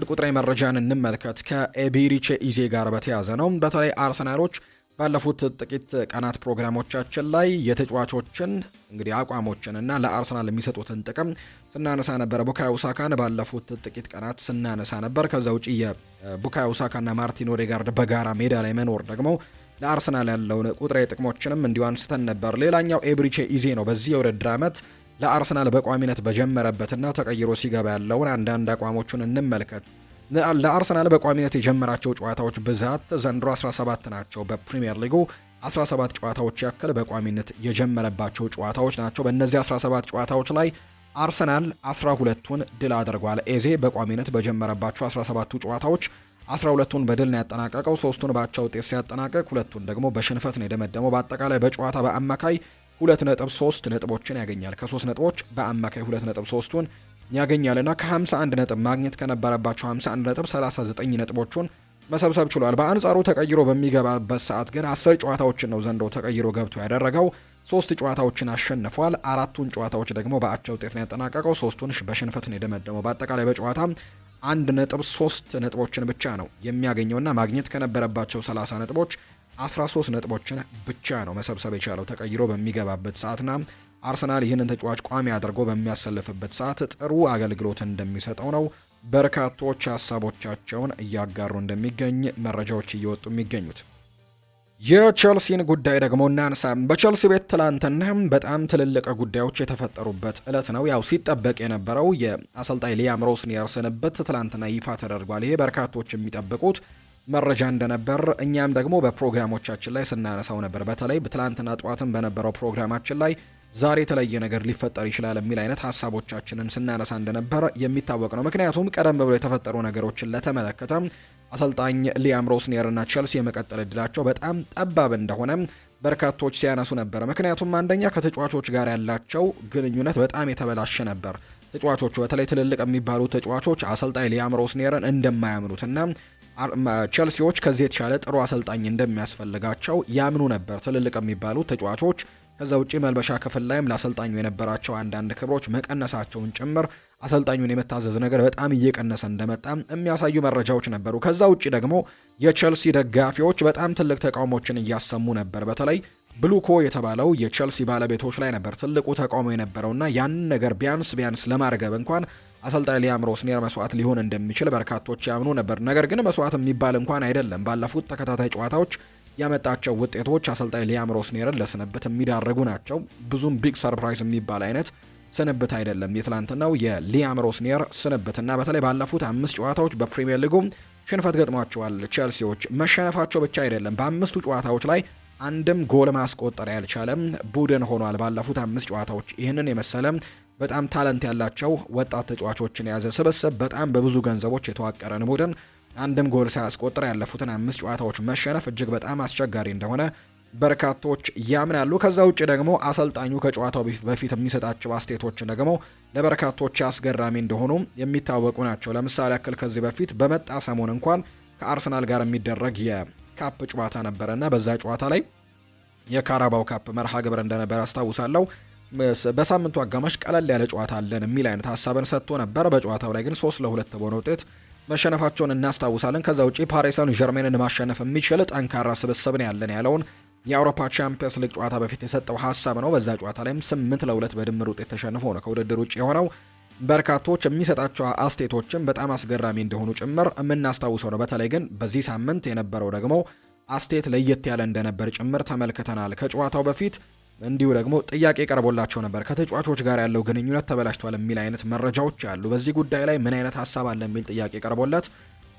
ቁጥራዊ መረጃን እንመልከት። ከኤቤሪቼ ኢዜ ጋር በተያያዘ ነው። በተለይ አርሰናሎች ባለፉት ጥቂት ቀናት ፕሮግራሞቻችን ላይ የተጫዋቾችን እንግዲህ አቋሞችን እና ለአርሰናል የሚሰጡትን ጥቅም ስናነሳ ነበር። ቡካዮ ሳካን ባለፉት ጥቂት ቀናት ስናነሳ ነበር። ከዛ ውጪ የቡካዮ ሳካና ማርቲን ኦዴጋርድ በጋራ ሜዳ ላይ መኖር ደግሞ ለአርሰናል ያለውን ቁጥራዊ ጥቅሞችንም እንዲሁ አንስተን ነበር። ሌላኛው ኤቤሪቼ ኢዜ ነው። በዚህ የውድድር ዓመት ለአርሰናል በቋሚነት በጀመረበትና ተቀይሮ ሲገባ ያለውን አንዳንድ አቋሞቹን እንመልከት። ለአርሰናል በቋሚነት የጀመራቸው ጨዋታዎች ብዛት ዘንድሮ 17 ናቸው። በፕሪሚየር ሊጉ 17 ጨዋታዎች ያክል በቋሚነት የጀመረባቸው ጨዋታዎች ናቸው። በእነዚህ 17 ጨዋታዎች ላይ አርሰናል 12ቱን ድል አድርጓል። ኤዜ በቋሚነት በጀመረባቸው 17ቱ ጨዋታዎች 12ቱን በድል ነው ያጠናቀቀው። 3ቱን በአቻ ውጤት ሲያጠናቀቅ 2ቱን ደግሞ በሽንፈት ነው የደመደመው። በአጠቃላይ በጨዋታ በአማካይ 2.3 ነጥቦችን ያገኛል። ከ3 ነጥቦች በአማካይ 2.3ቱን ያገኛልና ከ51 ነጥብ ማግኘት ከነበረባቸው 51 ነጥብ 39 ነጥቦቹን መሰብሰብ ችሏል። በአንጻሩ ተቀይሮ በሚገባበት ሰዓት ግን 10 ጨዋታዎችን ነው ዘንድሮ ተቀይሮ ገብቶ ያደረገው። 3 ጨዋታዎችን አሸንፏል። 4ቱን ጨዋታዎች ደግሞ በአቻ ውጤት ነው ያጠናቀቀው። 3ቱን በሽንፈት ነው የደመደመው። በአጠቃላይ በጨዋታ 1.3 ነጥቦችን ብቻ ነው የሚያገኘውና ማግኘት ከነበረባቸው 30 ነጥቦች 13 ነጥቦችን ብቻ ነው መሰብሰብ የቻለው ተቀይሮ በሚገባበት ሰዓትና አርሰናል ይህንን ተጫዋች ቋሚ አድርጎ በሚያሰልፍበት ሰዓት ጥሩ አገልግሎት እንደሚሰጠው ነው በርካቶች ሀሳቦቻቸውን እያጋሩ እንደሚገኝ መረጃዎች እየወጡ የሚገኙት። የቸልሲን ጉዳይ ደግሞ እናንሳ። በቸልሲ ቤት ትላንትና በጣም ትልልቅ ጉዳዮች የተፈጠሩበት እለት ነው። ያው ሲጠበቅ የነበረው የአሰልጣኝ ሊያም ሮስኒየር ስንብት ትላንትና ይፋ ተደርጓል። ይሄ በርካቶች የሚጠብቁት መረጃ እንደነበር እኛም ደግሞ በፕሮግራሞቻችን ላይ ስናነሳው ነበር። በተለይ ትላንትና ጠዋትም በነበረው ፕሮግራማችን ላይ ዛሬ የተለየ ነገር ሊፈጠር ይችላል የሚል አይነት ሀሳቦቻችንን ስናነሳ እንደነበር የሚታወቅ ነው። ምክንያቱም ቀደም ብሎ የተፈጠሩ ነገሮችን ለተመለከተ አሰልጣኝ ሊያም ሮስኒየር እና ቸልሲ የመቀጠል እድላቸው በጣም ጠባብ እንደሆነ በርካቶች ሲያነሱ ነበር። ምክንያቱም አንደኛ ከተጫዋቾች ጋር ያላቸው ግንኙነት በጣም የተበላሸ ነበር። ተጫዋቾቹ በተለይ ትልልቅ የሚባሉ ተጫዋቾች አሰልጣኝ ሊያም ሮስኒየርን እንደማያምኑትና ቸልሲዎች ከዚህ የተሻለ ጥሩ አሰልጣኝ እንደሚያስፈልጋቸው ያምኑ ነበር ትልልቅ የሚባሉ ተጫዋቾች። ከዛ ውጪ መልበሻ ክፍል ላይም ለአሰልጣኙ የነበራቸው አንዳንድ ክብሮች መቀነሳቸውን ጭምር አሰልጣኙን የመታዘዝ ነገር በጣም እየቀነሰ እንደመጣ የሚያሳዩ መረጃዎች ነበሩ። ከዛ ውጪ ደግሞ የቸልሲ ደጋፊዎች በጣም ትልቅ ተቃውሞችን እያሰሙ ነበር። በተለይ ብሉኮ የተባለው የቸልሲ ባለቤቶች ላይ ነበር ትልቁ ተቃውሞ የነበረውና ያንን ነገር ቢያንስ ለማርገብ እንኳን አሰልጣኝ ሊያም ሮስኒየር መስዋዕት ሊሆን እንደሚችል በርካቶች ያምኑ ነበር። ነገር ግን መስዋዕት የሚባል እንኳን አይደለም። ባለፉት ተከታታይ ጨዋታዎች ያመጣቸው ውጤቶች አሰልጣኝ ሊያም ሮስኒየርን ለስንብት የሚዳረጉ ናቸው። ብዙም ቢግ ሰርፕራይዝ የሚባል አይነት ስንብት አይደለም የትላንትናው የሊያም ሮስኒየር ስንብትና በተለይ ባለፉት 5 ጨዋታዎች በፕሪሚየር ሊጉ ሽንፈት ገጥሟቸዋል። ቼልሲዎች መሸነፋቸው ብቻ አይደለም፣ በ5ቱ ጨዋታዎች ላይ አንድም ጎል ማስቆጠር ያልቻለም ቡድን ሆኗል። ባለፉት 5 ጨዋታዎች ይህንን የመሰለ በጣም ታለንት ያላቸው ወጣት ተጫዋቾችን የያዘ ስብስብ፣ በጣም በብዙ ገንዘቦች የተዋቀረን ቡድን አንድም ጎል ሳያስቆጥር ያለፉትን 5 ጨዋታዎች መሸነፍ እጅግ በጣም አስቸጋሪ እንደሆነ በርካቶች ያምናሉ። ከዛ ውጭ ደግሞ አሰልጣኙ ከጨዋታው በፊት የሚሰጣቸው አስተያየቶችን ደግሞ ለበርካቶች አስገራሚ እንደሆኑ የሚታወቁ ናቸው። ለምሳሌ ያክል ከዚህ በፊት በመጣ ሰሞን እንኳን ከአርሰናል ጋር የሚደረግ የካፕ ጨዋታ ነበረና በዛ ጨዋታ ላይ የካራባው ካፕ መርሃ ግብር እንደነበር አስታውሳለሁ። በሳምንቱ አጋማሽ ቀለል ያለ ጨዋታ አለን የሚል አይነት ሀሳብን ሰጥቶ ነበር። በጨዋታው ላይ ግን 3-2 በሆነ ውጤት መሸነፋቸውን እናስታውሳለን። ከዛ ውጪ ፓሪስ ሰን ዠርሜንን ማሸነፍ የሚችል ጠንካራ ስብስብን ያለን ያለውን የአውሮፓ ቻምፒየንስ ሊግ ጨዋታ በፊት የሰጠው ሀሳብ ነው። በዛ ጨዋታ ላይም 8-2 በድምር ውጤት ተሸንፎ ነው ከውድድር ውጪ የሆነው። በርካቶች የሚሰጣቸው አስተያየቶችን በጣም አስገራሚ እንደሆኑ ጭምር የምናስታውሰው ነው። በተለይ ግን በዚህ ሳምንት የነበረው ደግሞ አስተያየት ለየት ያለ እንደነበር ጭምር ተመልክተናል። ከጨዋታው በፊት እንዲሁ ደግሞ ጥያቄ ቀርቦላቸው ነበር። ከተጫዋቾች ጋር ያለው ግንኙነት ተበላሽቷል የሚል አይነት መረጃዎች አሉ። በዚህ ጉዳይ ላይ ምን አይነት ሀሳብ አለ የሚል ጥያቄ ቀርቦለት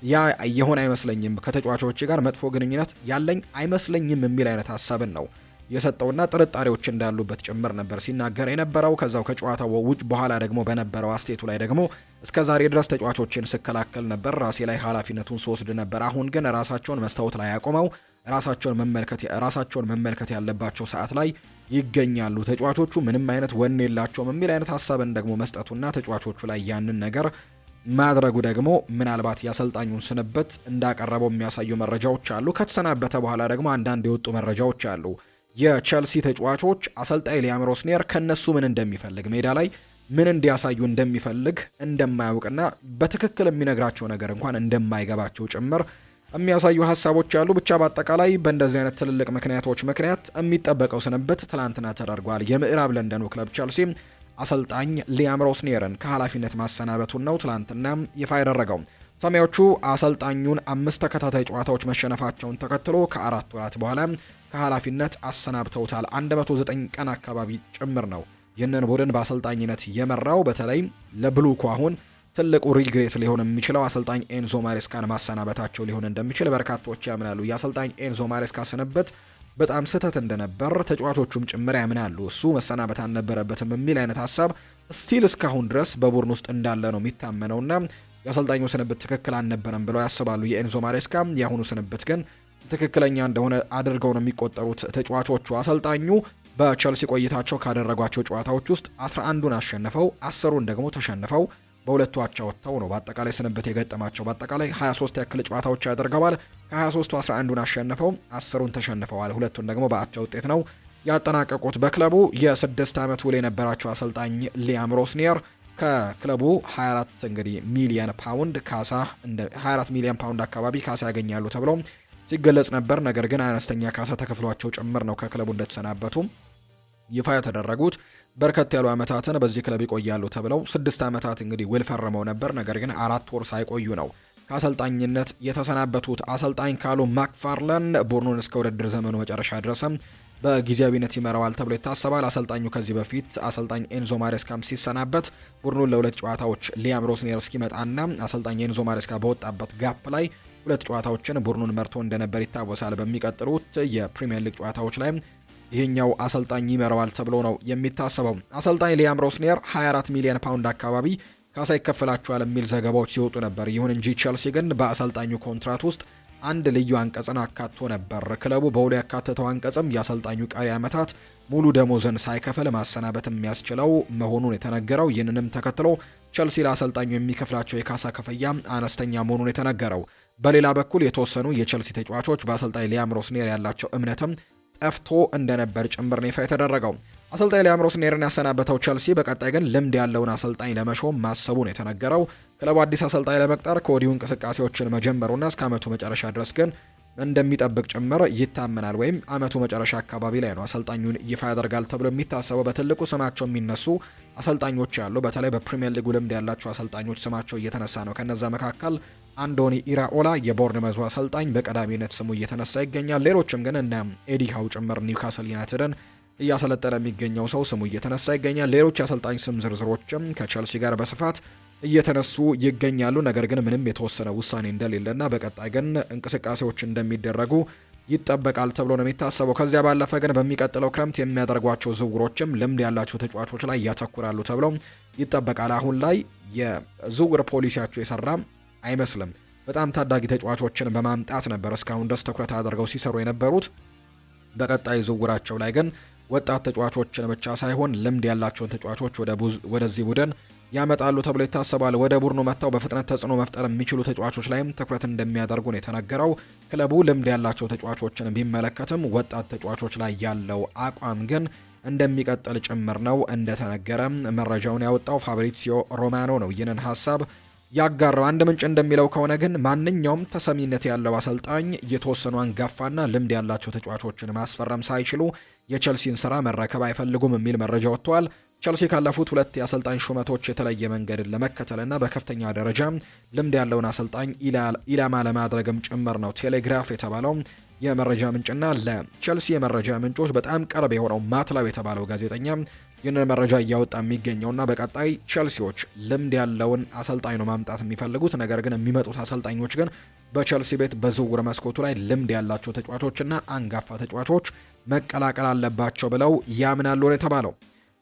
ያ የሆነ አይመስለኝም፣ ከተጫዋቾች ጋር መጥፎ ግንኙነት ያለኝ አይመስለኝም የሚል አይነት ሀሳብን ነው የሰጠውና ጥርጣሬዎች እንዳሉበት ጭምር ነበር ሲናገር የነበረው። ከዛው ከጨዋታው ውጭ በኋላ ደግሞ በነበረው አስቴቱ ላይ ደግሞ እስከ ዛሬ ድረስ ተጫዋቾችን ስከላከል ነበር፣ ራሴ ላይ ኃላፊነቱን ስወስድ ነበር። አሁን ግን ራሳቸውን መስታወት ላይ አቆመው ራሳቸውን መመልከት ያለባቸው ሰዓት ላይ ይገኛሉ። ተጫዋቾቹ ምንም አይነት ወኔ የላቸውም የሚል አይነት ሀሳብን ደግሞ መስጠቱና ተጫዋቾቹ ላይ ያንን ነገር ማድረጉ ደግሞ ምናልባት የአሰልጣኙን ስንብት እንዳቀረበው የሚያሳዩ መረጃዎች አሉ። ከተሰናበተ በኋላ ደግሞ አንዳንድ የወጡ መረጃዎች አሉ። የቼልሲ ተጫዋቾች አሰልጣኝ ሊያም ሮስኔር ከነሱ ምን እንደሚፈልግ ሜዳ ላይ ምን እንዲያሳዩ እንደሚፈልግ እንደማያውቅና በትክክል የሚነግራቸው ነገር እንኳን እንደማይገባቸው ጭምር የሚያሳዩ ሀሳቦች አሉ። ብቻ በአጠቃላይ በእንደዚህ አይነት ትልልቅ ምክንያት የሚጠበቀው ስንብት ትላንትና ተደርጓል። የምዕራብ ለንደኑ ክለብ ቼልሲ አሰልጣኝ ሊያም ሮስኔርን ከኃላፊነት ማሰናበቱን ነው ትላንትና ይፋ ያደረገው። ሰማያዎቹ አሰልጣኙን 5 ተከታታይ ጨዋታዎች መሸነፋቸውን ተከትሎ ከ4 ወራት በኋላ ከኃላፊነት አሰናብተውታል። 109 ቀን አካባቢ ጭምር ነው ይህንን ቡድን በአሰልጣኝነት የመራው። በተለይ ለብሉኩ አሁን ትልቁ ሪግሬት ሊሆን የሚችለው አሰልጣኝ ኤንዞ ማሬስካን ማሰናበታቸው ሊሆን እንደሚችል በርካቶች ያምናሉ። የአሰልጣኝ ኤንዞ ማሬስካ ስንብት በጣም ስህተት እንደነበር ተጫዋቾቹም ጭምር ያምናሉ። እሱ መሰናበት አልነበረበትም የሚል አይነት ሀሳብ ስቲል እስካሁን ድረስ በቡድን ውስጥ እንዳለ ነው የሚታመነውና የአሰልጣኙ ስንብት ትክክል አልነበረም ብለው ያስባሉ የኤንዞ ማሬስካ። የአሁኑ ስንብት ግን ትክክለኛ እንደሆነ አድርገው ነው የሚቆጠሩት ተጫዋቾቹ። አሰልጣኙ በቼልሲ ቆይታቸው ካደረጓቸው ጨዋታዎች ውስጥ 11ዱን አሸንፈው 10ሩን ደግሞ ተሸንፈው በሁለቱ አቻ ወጥተው ነው በአጠቃላይ ስንብት የገጠማቸው። በአጠቃላይ 23 ያክል ጨዋታዎች ያደርገዋል። ከ23ቱ 11ዱን አሸንፈው 10ሩን ተሸንፈዋል። ሁለቱን ደግሞ በአቻ ውጤት ነው ያጠናቀቁት። በክለቡ የ6 ዓመት ውል የነበራቸው አሰልጣኝ ሊያም ሮስኒየር ከክለቡ 24 ሚሊዮን ፓውንድ ካሳ 24 ሚሊዮን ፓውንድ አካባቢ ካሳ ያገኛሉ ተብሎ ሲገለጽ ነበር። ነገር ግን አነስተኛ ካሳ ተከፍሏቸው ጭምር ነው ከክለቡ እንደተሰናበቱ ይፋ የተደረጉት። በርከት ያሉ ዓመታትን በዚህ ክለብ ይቆያሉ ተብለው 6 ዓመታት ውል ፈርመው ነበር። ነገር ግን 4 ወር ሳይቆዩ ነው ከአሰልጣኝነት የተሰናበቱት። አሰልጣኝ ካሉ ማክፋርለን ቡድኑን እስከ ውድድር ዘመኑ መጨረሻ ድረስም በጊዜያዊነት ይመራዋል ተብሎ ይታሰባል። አሰልጣኙ ከዚህ በፊት አሰልጣኝ ኤንዞ ማሬስካም ሲሰናበት ቡድኑን ለ2 ጨዋታዎች ሊያም ሮስኔር እስኪመጣና አሰልጣኝ ኤንዞ ማሬስካ በወጣበት ጋፕ ላይ 2 ጨዋታዎችን ቡድኑን መርቶ እንደነበር ይታወሳል። በሚቀጥሉት የፕሪሚየር ሊግ ጨዋታዎች ላይ ይህኛው አሰልጣኝ ይመራዋል ተብሎ ነው የሚታሰበው። አሰልጣኝ ሊያም ሮስኔር 24 ሚሊዮን ፓውንድ አካባቢ ካሳ ይከፈላቸዋል የሚል ዘገባዎች ሲወጡ ነበር። ይሁን እንጂ ቼልሲ ግን በአሰልጣኙ ኮንትራት ውስጥ አንድ ልዩ አንቀጽን አካቶ ነበር። ክለቡ በውሉ ያካተተው አንቀጽም የአሰልጣኙ ቀሪ ዓመታት ሙሉ ደሞዝን ሳይከፍል ማሰናበት የሚያስችለው መሆኑን የተነገረው። ይህንንም ተከትሎ ቼልሲ ለአሰልጣኙ የሚከፍላቸው የካሳ ክፍያ አነስተኛ መሆኑን የተነገረው። በሌላ በኩል የተወሰኑ የቼልሲ ተጫዋቾች በአሰልጣኝ ሊያም ሮስኔር ያላቸው እምነትም ጠፍቶ እንደነበር ጭምር ነው ይፋ የተደረገው። አሰልጣኝ ሊያም ሮስኔርን ያሰናበተው ቼልሲ በቀጣይ ግን ልምድ ያለውን አሰልጣኝ ለመሾም ማሰቡ ነው የተነገረው። ክለቡ አዲስ አሰልጣኝ ለመቅጠር ከወዲሁ እንቅስቃሴዎችን መጀመሩና እስከ ዓመቱ መጨረሻ ድረስ ግን እንደሚጠብቅ ጭምር ይታመናል። ወይም ዓመቱ መጨረሻ አካባቢ ላይ ነው አሰልጣኙን ይፋ ያደርጋል ተብሎ የሚታሰበው። በትልቁ ስማቸው የሚነሱ አሰልጣኞች ያሉ፣ በተለይ በፕሪሚየር ሊጉ ልምድ ያላቸው አሰልጣኞች ስማቸው እየተነሳ ነው። ከነዛ መካከል አንዶኒ ኢራኦላ የቦርንመዙ አሰልጣኝ በቀዳሚነት ስሙ እየተነሳ ይገኛል። ሌሎችም ግን እነ ኤዲ ሃው ጭምር ኒውካስል ዩናይትድን እያሰለጠነ የሚገኘው ሰው ስሙ እየተነሳ ይገኛል። ሌሎች የአሰልጣኝ ስም ዝርዝሮችም ከቼልሲ ጋር በስፋት እየተነሱ ይገኛሉ። ነገር ግን ምንም የተወሰነ ውሳኔ እንደሌለና በቀጣይ ግን እንቅስቃሴዎች እንደሚደረጉ ይጠበቃል ተብሎ ነው የሚታሰበው። ከዚያ ባለፈ ግን በሚቀጥለው ክረምት የሚያደርጓቸው ዝውውሮችም ልምድ ያላቸው ተጫዋቾች ላይ ያተኩራሉ ተብሎ ይጠበቃል። አሁን ላይ የዝውውር ፖሊሲያቸው የሰራ አይመስልም። በጣም ታዳጊ ተጫዋቾችን በማምጣት ነበር እስካሁን ድረስ ትኩረት አድርገው ሲሰሩ የነበሩት። በቀጣይ ዝውውራቸው ላይ ግን ወጣት ተጫዋቾችን ብቻ ሳይሆን ልምድ ያላቸውን ተጫዋቾች ወደዚህ ቡድን ያመጣሉ ተብሎ ይታሰባል። ወደ ቡድኑ መጥተው በፍጥነት ተጽዕኖ መፍጠር የሚችሉ ተጫዋቾች ላይም ትኩረት እንደሚያደርጉ ነው የተነገረው። ክለቡ ልምድ ያላቸው ተጫዋቾችን ቢመለከትም ወጣት ተጫዋቾች ላይ ያለው አቋም ግን እንደሚቀጥል ጭምር ነው እንደተነገረ መረጃውን ያወጣው ፋብሪሲዮ ሮማኖ ነው ይህንን ሀሳብ ያጋራው። አንድ ምንጭ እንደሚለው ከሆነ ግን ማንኛውም ተሰሚነት ያለው አሰልጣኝ የተወሰኑ አንጋፋና ልምድ ያላቸው ተጫዋቾችን ማስፈረም ሳይችሉ የቼልሲን ስራ መረከብ አይፈልጉም የሚል መረጃ ወጥቷል። ቼልሲ ካለፉት 2 የአሰልጣኝ ሹመቶች የተለየ መንገድን ለመከተልና በከፍተኛ ደረጃ ልምድ ያለውን አሰልጣኝ ኢላማ ለማድረግም ጭምር ነው ቴሌግራፍ የተባለው የመረጃ ምንጭና ለቼልሲ የመረጃ ምንጮች በጣም ቅርብ የሆነው ማትላው የተባለው ጋዜጠኛ ይህንን መረጃ እያወጣ የሚገኘውና በቀጣይ ቼልሲዎች ልምድ ያለውን አሰልጣኝ ነው ማምጣት የሚፈልጉት። ነገር ግን የሚመጡት አሰልጣኞች ግን በቸልሲ ቤት በዝውውር መስኮቱ ላይ ልምድ ያላቸው ተጫዋቾችና አንጋፋ ተጫዋቾች መቀላቀል አለባቸው ብለው ያምናሉ ነው የተባለው።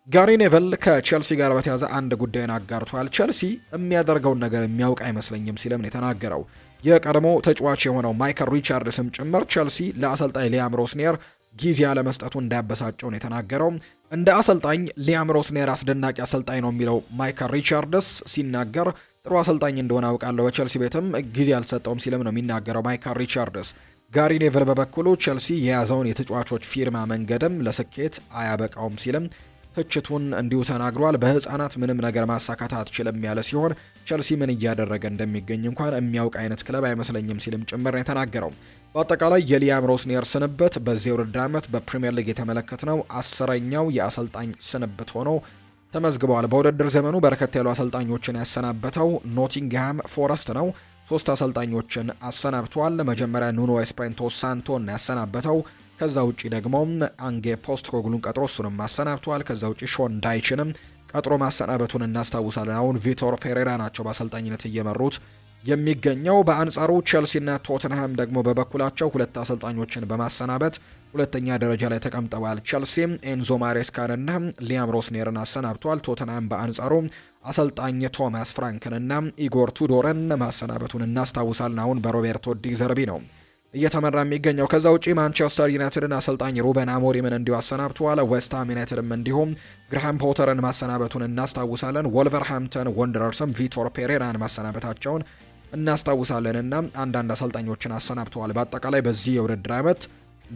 ጋሪ ኔቨል ከቸልሲ ጋር በተያዘ አንድ ጉዳይን አጋርቷል። ቸልሲ የሚያደርገውን ነገር የሚያውቅ አይመስለኝም ሲልም ነው የተናገረው። የቀድሞ ተጫዋች የሆነው ማይከል ሪቻርድስም ጭምር ቸልሲ ለአሰልጣኝ ሊያም ሮስኔር ጊዜ ያለመስጠቱ እንዳያበሳጨው ነው የተናገረው። እንደ አሰልጣኝ ሊያም ሮስኔር አስደናቂ አሰልጣኝ ነው የሚለው ማይከል ሪቻርድስ ሲናገር ጥሩ አሰልጣኝ እንደሆነ አውቃለሁ፣ በቸልሲ ቤትም ጊዜ አልሰጠውም ሲልም ነው የሚናገረው ማይከል ሪቻርድስ። ጋሪ ኔቨል በበኩሉ ቸልሲ የያዘውን የተጫዋቾች ፊርማ መንገድም ለስኬት አያበቃውም ሲልም ትችቱን እንዲሁ ተናግሯል። በህፃናት ምንም ነገር ማሳካት አትችልም ያለ ሲሆን ቸልሲ ምን እያደረገ እንደሚገኝ እንኳን የሚያውቅ አይነት ክለብ አይመስለኝም ሲልም ጭምር ነው የተናገረው። በአጠቃላይ የሊያም ሮስኔር ስንብት በዚህ ውድድር ዓመት በፕሪምየር ሊግ የተመለከትነው 10ኛው የአሰልጣኝ ስንብት ሆኖ ተመዝግበዋል። በውድድር ዘመኑ በርከት ያሉ አሰልጣኞችን ያሰናበተው ኖቲንግሃም ፎረስት ነው። 3 አሰልጣኞችን አሰናብቷል። መጀመሪያ ኑኖ ኤስፕሬንቶ ሳንቶን ያሰናበተው። ከዛ ውጪ ደግሞ አንጌ ፖስቴኮግሉን ቀጥሮ እሱንም ማሰናብቷል። ከዛ ውጪ ሾን ዳይችንም ቀጥሮ ማሰናበቱን እናስታውሳለን። አሁን ቪቶር ፔሬራ ናቸው በአሰልጣኝነት እየመሩት የሚገኘው። በአንጻሩ ቼልሲና ቶተንሃም ደግሞ በበኩላቸው 2 አሰልጣኞችን በማሰናበት ሁለተኛ ደረጃ ላይ ተቀምጠዋል። ቼልሲም ኤንዞ ማሬስካንና ሊያም ሮስኔርን አሰናብቷል። ቶተንሃም በአንጻሩ አሰልጣኝ ቶማስ ፍራንክንና ኢጎር ቱዶርን ማሰናበቱን እናስታውሳለን። አሁን በሮቤርቶ ዲ ዘርቢ ነው እየተመራ የሚገኘው። ከዛ ውጪ ማንቸስተር ዩናይትድን አሰልጣኝ ሩበን አሞሪምን እንዲሁ አሰናብተዋል። ዌስትሃም ዩናይትድም እንዲሁም ግርሃም ፖተርን ማሰናበቱን እናስታውሳለን። ወልቨርሃምፕተን ወንደረርስም ቪቶር ፔሬራን ማሰናበታቸውን እናስታውሳለን እና አንዳንድ አሰልጣኞችን አሰናብተዋል። በአጠቃላይ በዚህ የውድድር ዓመት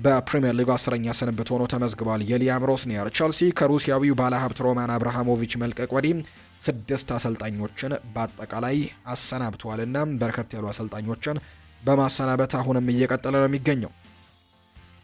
በፕሪምየር ሊግ 10ኛ ስንብት ሆኖ ተመዝግቧል። የሊያም ሮስኔር ቸልሲ ከሩሲያዊው ባለሀብት ሮማን አብርሃሞቪች መልቀቅ ወዲህ 6 አሰልጣኞችን በአጠቃላይ አሰናብተዋል እና በርከት ያሉ አሰልጣኞችን በማሰናበት አሁንም እየቀጠለ ነው የሚገኘው።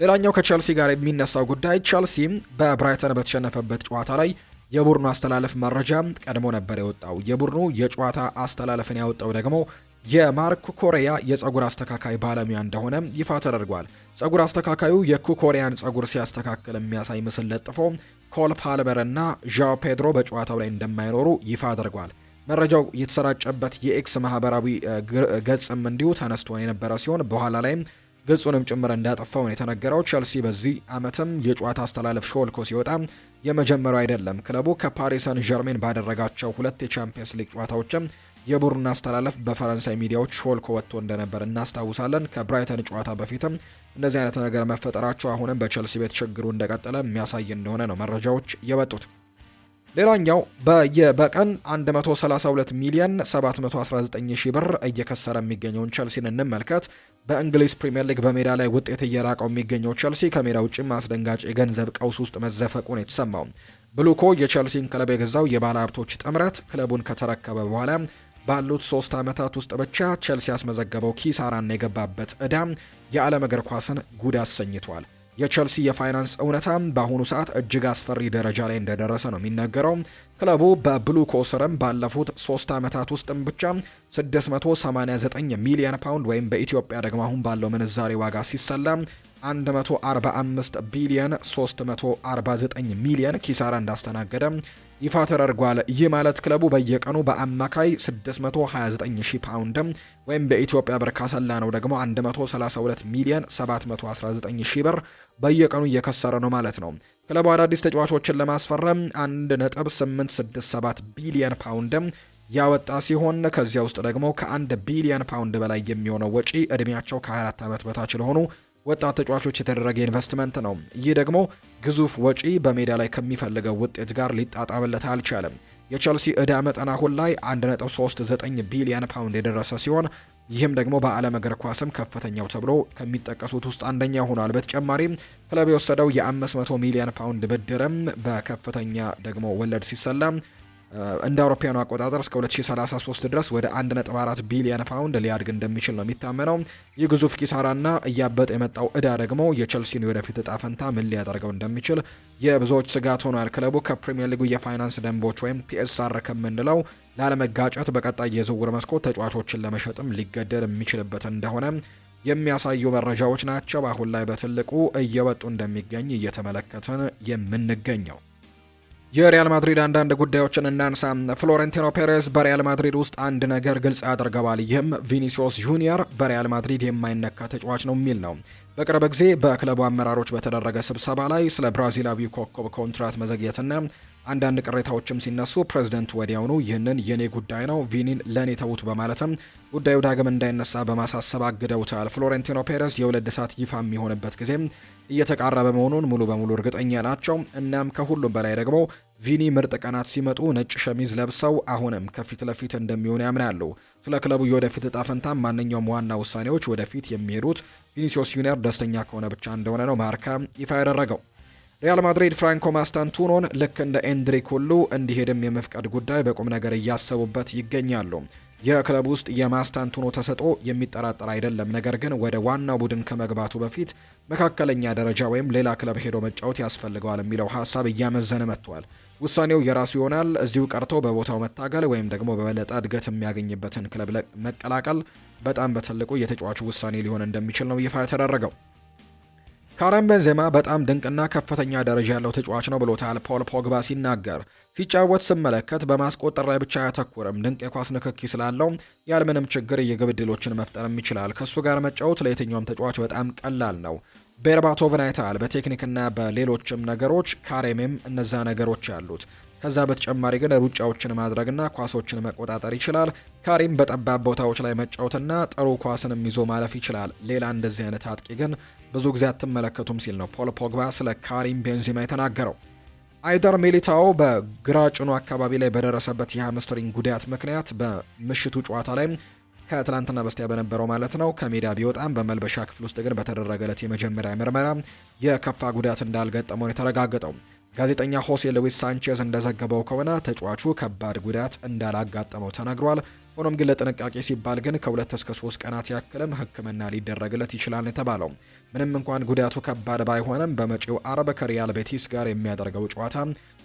ሌላኛው ከቸልሲ ጋር የሚነሳው ጉዳይ ቸልሲ በብራይተን በተሸነፈበት ጨዋታ ላይ የቡድኑ አስተላለፍ መረጃ ቀድሞ ነበር የወጣው። የቡድኑ የጨዋታ አስተላለፍን ያወጣው ደግሞ የማርክ ኩኮሬያ የጸጉር አስተካካይ ባለሙያ እንደሆነ ይፋ ተደርጓል። ጸጉር አስተካካዩ የኩኮሬያን ጸጉር ሲያስተካክል የሚያሳይ ምስል ለጥፎ ኮል ፓልመር እና ዣኦ ፔድሮ በጨዋታው ላይ እንደማይኖሩ ይፋ አድርጓል። መረጃው የተሰራጨበት የኤክስ ማህበራዊ ገጽም እንዲሁ ተነስቶ የነበረ ሲሆን በኋላ ላይም ገጹንም ጭምር እንዳጠፋው ነው የተነገረው። ቸልሲ በዚህ ዓመትም የጨዋታ አስተላለፍ ሾልኮ ሲወጣ የመጀመሪያው አይደለም። ክለቡ ከፓሪስ ሰን ዠርሜን ባደረጋቸው 2 የቻምፒየንስ ሊግ ጨዋታዎችም የቡድን አስተላለፍ በፈረንሳይ ሚዲያዎች ሾልኮ ወጥቶ እንደነበር እናስታውሳለን። ከብራይተን ጨዋታ በፊትም እንደዚህ አይነት ነገር መፈጠራቸው አሁንም በቸልሲ ቤት ችግሩ እንደቀጠለ የሚያሳይ እንደሆነ ነው መረጃዎች የወጡት። ሌላኛው በቀን 132 ሚሊዮን 719 ሺህ ብር እየከሰረ የሚገኘውን ቸልሲን እንመልከት። በእንግሊዝ ፕሪምየር ሊግ በሜዳ ላይ ውጤት እየራቀው የሚገኘው ቸልሲ ከሜዳ ውጭም አስደንጋጭ የገንዘብ ቀውስ ውስጥ መዘፈቁን የተሰማው ብሉኮ የቸልሲን ክለብ የገዛው የባለ ሀብቶች ጥምረት ክለቡን ከተረከበ በኋላ ባሉት 3 ዓመታት ውስጥ ብቻ ቸልሲ ያስመዘገበው ኪሳራና የገባበት ዕዳ የዓለም እግር ኳስን ጉድ አሰኝቷል። የቸልሲ የፋይናንስ እውነታ በአሁኑ ሰዓት እጅግ አስፈሪ ደረጃ ላይ እንደደረሰ ነው የሚነገረው። ክለቡ በብሉኮ ስርም ባለፉት 3 ዓመታት ውስጥም ብቻ 689 ሚሊዮን ፓውንድ ወይም በኢትዮጵያ ደግሞ አሁን ባለው ምንዛሬ ዋጋ ሲሰላ 145 ቢሊዮን 349 ሚሊዮን ኪሳራ እንዳስተናገደ ይፋ ተደርጓል። ይህ ማለት ክለቡ በየቀኑ በአማካይ 629 ሺህ ፓውንድ ወይም በኢትዮጵያ ብር ካሰላ ነው ደግሞ 132 ሚሊዮን 719 ሺህ ብር በየቀኑ እየከሰረ ነው ማለት ነው። ክለቡ አዳዲስ ተጫዋቾችን ለማስፈረም 1.867 ቢሊዮን ፓውንድ ያወጣ ሲሆን ከዚያ ውስጥ ደግሞ ከ1 ቢሊዮን ፓውንድ በላይ የሚሆነው ወጪ እድሜያቸው ከ24 ዓመት በታች ለሆኑ ወጣት ተጫዋቾች የተደረገ ኢንቨስትመንት ነው። ይህ ደግሞ ግዙፍ ወጪ በሜዳ ላይ ከሚፈልገው ውጤት ጋር ሊጣጣምለት አልቻለም። የቸልሲ ዕዳ መጠን አሁን ላይ 1.39 ቢሊዮን ፓውንድ የደረሰ ሲሆን ይህም ደግሞ በዓለም እግር ኳስም ከፍተኛው ተብሎ ከሚጠቀሱት ውስጥ አንደኛ ሆኗል። በተጨማሪም ክለብ የወሰደው የ500 ሚሊዮን ፓውንድ ብድርም በከፍተኛ ደግሞ ወለድ ሲሰላ እንደ አውሮፓውያኑ አቆጣጠር እስከ 2033 ድረስ ወደ 1.4 ቢሊዮን ፓውንድ ሊያድግ እንደሚችል ነው የሚታመነው። ይህ ግዙፍ ኪሳራና እያበጠ የመጣው ዕዳ ደግሞ የቸልሲን ወደፊት እጣ ፈንታ ምን ሊያደርገው እንደሚችል የብዙዎች ስጋት ሆኗል። ክለቡ ከፕሪሚየር ሊጉ የፋይናንስ ደንቦች ወይም ፒኤስአር ከምንለው ላለመጋጨት በቀጣይ የዝውውር መስኮት ተጫዋቾችን ለመሸጥም ሊገደድ የሚችልበት እንደሆነ የሚያሳዩ መረጃዎች ናቸው አሁን ላይ በትልቁ እየወጡ እንደሚገኝ እየተመለከትን የምንገኘው። የሪያል ማድሪድ አንዳንድ ጉዳዮችን እናንሳ። ፍሎሬንቲኖ ፔሬዝ በሪያል ማድሪድ ውስጥ አንድ ነገር ግልጽ ያደርገዋል። ይህም ቪኒሲዮስ ጁኒየር በሪያል ማድሪድ የማይነካ ተጫዋች ነው የሚል ነው። በቅርብ ጊዜ በክለቡ አመራሮች በተደረገ ስብሰባ ላይ ስለ ብራዚላዊ ኮከብ ኮንትራት መዘግየትና አንዳንድ ቅሬታዎችም ሲነሱ ፕሬዝደንት ወዲያውኑ ይህንን የኔ ጉዳይ ነው፣ ቪኒን ለኔ ተዉት በማለትም ጉዳዩ ዳግም እንዳይነሳ በማሳሰብ አግደውታል። ፍሎሬንቲኖ ፔሬዝ የወለድ ሰዓት ይፋ የሚሆንበት ጊዜም እየተቃረበ መሆኑን ሙሉ በሙሉ እርግጠኛ ናቸው። እናም ከሁሉም በላይ ደግሞ ቪኒ ምርጥ ቀናት ሲመጡ ነጭ ሸሚዝ ለብሰው አሁንም ከፊት ለፊት እንደሚሆን ያምናሉ። ስለ ክለቡ የወደፊት እጣ ፈንታ ማንኛውም ዋና ውሳኔዎች ወደፊት የሚሄዱት ቪኒሲዮስ ጁኒየር ደስተኛ ከሆነ ብቻ እንደሆነ ነው ማርካ ይፋ ያደረገው። ሪያል ማድሪድ ፍራንኮ ማስታንቱኖን ልክ እንደ ኤንድሪክ ሁሉ እንዲሄድም የመፍቀድ ጉዳይ በቁም ነገር እያሰቡበት ይገኛሉ። የክለብ ውስጥ የማስታንቱኖ ተሰጥኦ የሚጠራጠር አይደለም፣ ነገር ግን ወደ ዋናው ቡድን ከመግባቱ በፊት መካከለኛ ደረጃ ወይም ሌላ ክለብ ሄዶ መጫወት ያስፈልገዋል የሚለው ሀሳብ እያመዘነ መጥቷል። ውሳኔው የራሱ ይሆናል። እዚሁ ቀርቶ በቦታው መታገል ወይም ደግሞ በበለጠ እድገት የሚያገኝበትን ክለብ መቀላቀል በጣም በትልቁ የተጫዋቹ ውሳኔ ሊሆን እንደሚችል ነው ይፋ የተደረገው። ካረም ቤንዜማ በጣም ድንቅና ከፍተኛ ደረጃ ያለው ተጫዋች ነው ብሎታል ፖል ፖግባ ሲናገር። ሲጫወት ስመለከት በማስቆጠር ላይ ብቻ አያተኩርም፣ ድንቅ የኳስ ንክኪ ስላለው ያለምንም ችግር የግብ ዕድሎችን መፍጠርም ይችላል። ከእሱ ጋር መጫወት ለየትኛውም ተጫዋች በጣም ቀላል ነው። ቤርባቶቭን አይተሃል። በቴክኒክና በሌሎችም ነገሮች ካሬምም እነዛ ነገሮች ያሉት። ከዛ በተጨማሪ ግን ሩጫዎችን ማድረግና ኳሶችን መቆጣጠር ይችላል። ካሪም በጠባብ ቦታዎች ላይ መጫወትና ጥሩ ኳስንም ይዞ ማለፍ ይችላል። ሌላ እንደዚህ አይነት አጥቂ ግን ብዙ ጊዜ አትመለከቱም ሲል ነው ፖል ፖግባ ስለ ካሪም ቤንዚማ የተናገረው። አይደር ሚሊታኦ በግራ ጭኑ አካባቢ ላይ በደረሰበት የሃምስትሪንግ ጉዳት ምክንያት በምሽቱ ጨዋታ ላይ ከትላንትና በስቲያ በነበረው ማለት ነው ከሜዳ ቢወጣም በመልበሻ ክፍል ውስጥ ግን በተደረገለት የመጀመሪያ ምርመራ የከፋ ጉዳት እንዳልገጠመው የተረጋገጠው። ጋዜጠኛ ሆሴ ሉዊስ ሳንቼዝ እንደዘገበው ከሆነ ተጫዋቹ ከባድ ጉዳት እንዳላጋጠመው ተናግሯል። ሆኖም ግን ለጥንቃቄ ሲባል ግን ከ2 እስከ 3 ቀናት ያክልም ሕክምና ሊደረግለት ይችላል የተባለው። ምንም እንኳን ጉዳቱ ከባድ ባይሆንም በመጪው አርብ ከሪያል ቤቲስ ጋር የሚያደርገው ጨዋታ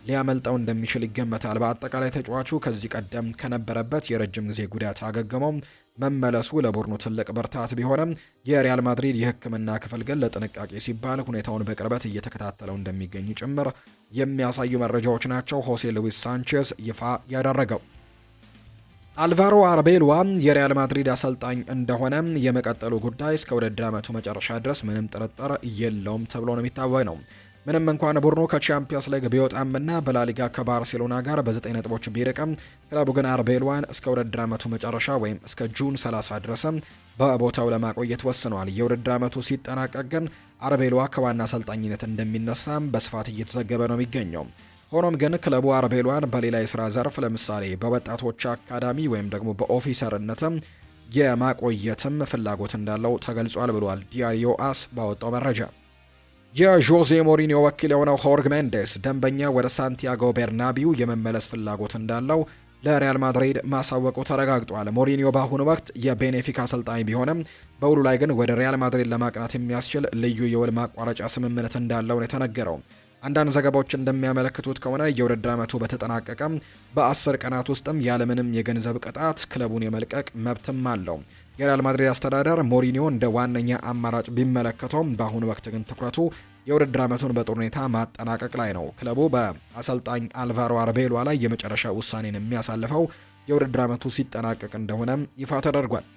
ሊያመልጠው እንደሚችል ይገመታል። በአጠቃላይ ተጫዋቹ ከዚህ ቀደም ከነበረበት የረጅም ጊዜ ጉዳት አገግመው መመለሱ ለቡድኑ ትልቅ ብርታት ቢሆንም የሪያል ማድሪድ የሕክምና ክፍል ግን ለጥንቃቄ ሲባል ሁኔታውን በቅርበት እየተከታተለው እንደሚገኝ ጭምር የሚያሳዩ መረጃዎች ናቸው ሆሴ ሉዊስ ሳንቼዝ ይፋ ያደረገው። አልቫሮ አርቤሎዋ የሪያል ማድሪድ አሰልጣኝ እንደሆነ የመቀጠሉ ጉዳይ እስከ ውድድር ዓመቱ መጨረሻ ድረስ ምንም ጥርጥር የለውም ተብሎ ነው የሚታወቅ ነው። ምንም እንኳን ቡድኑ ከቻምፒየንስ ሊግ ቢወጣምና በላሊጋ ከባርሴሎና ጋር በ9 ነጥቦች ቢርቅም ክለቡ ግን አርቤሎዋን እስከ ውድድር ዓመቱ መጨረሻ ወይም እስከ ጁን 30 ድረስ በቦታው ለማቆየት ወስኗል። የውድድር ዓመቱ ሲጠናቀቅ ግን አርቤሎዋ ከዋና አሰልጣኝነት እንደሚነሳም በስፋት እየተዘገበ ነው የሚገኘው። ሆኖም ግን ክለቡ አርቤሎዋን በሌላ የስራ ዘርፍ ለምሳሌ በወጣቶች አካዳሚ ወይም ደግሞ በኦፊሰርነትም የማቆየትም ፍላጎት እንዳለው ተገልጿል ብሏል ዲያሪዮ አስ ባወጣው መረጃ። የዦዜ ሞሪኒዮ ወኪል የሆነው ሆርግ ሜንዴስ ደንበኛ ወደ ሳንቲያጎ ቤርናቢው የመመለስ ፍላጎት እንዳለው ለሪያል ማድሪድ ማሳወቁ ተረጋግጧል። ሞሪኒዮ በአሁኑ ወቅት የቤኔፊካ አሰልጣኝ ቢሆንም በውሉ ላይ ግን ወደ ሪያል ማድሪድ ለማቅናት የሚያስችል ልዩ የውል ማቋረጫ ስምምነት እንዳለው ነው የተነገረው። አንዳንድ ዘገባዎች እንደሚያመለክቱት ከሆነ የውድድር ዓመቱ በተጠናቀቀ በ10 ቀናት ውስጥም ያለምንም የገንዘብ ቅጣት ክለቡን የመልቀቅ መብትም አለው። የሪያል ማድሪድ አስተዳደር ሞሪኒዮ እንደ ዋነኛ አማራጭ ቢመለከተውም በአሁኑ ወቅት ግን ትኩረቱ የውድድር ዓመቱን በጥሩ ሁኔታ ማጠናቀቅ ላይ ነው። ክለቡ በአሰልጣኝ አልቫሮ አርቤሎዋ ላይ የመጨረሻ ውሳኔን የሚያሳልፈው የውድድር ዓመቱ ሲጠናቀቅ እንደሆነ ይፋ ተደርጓል።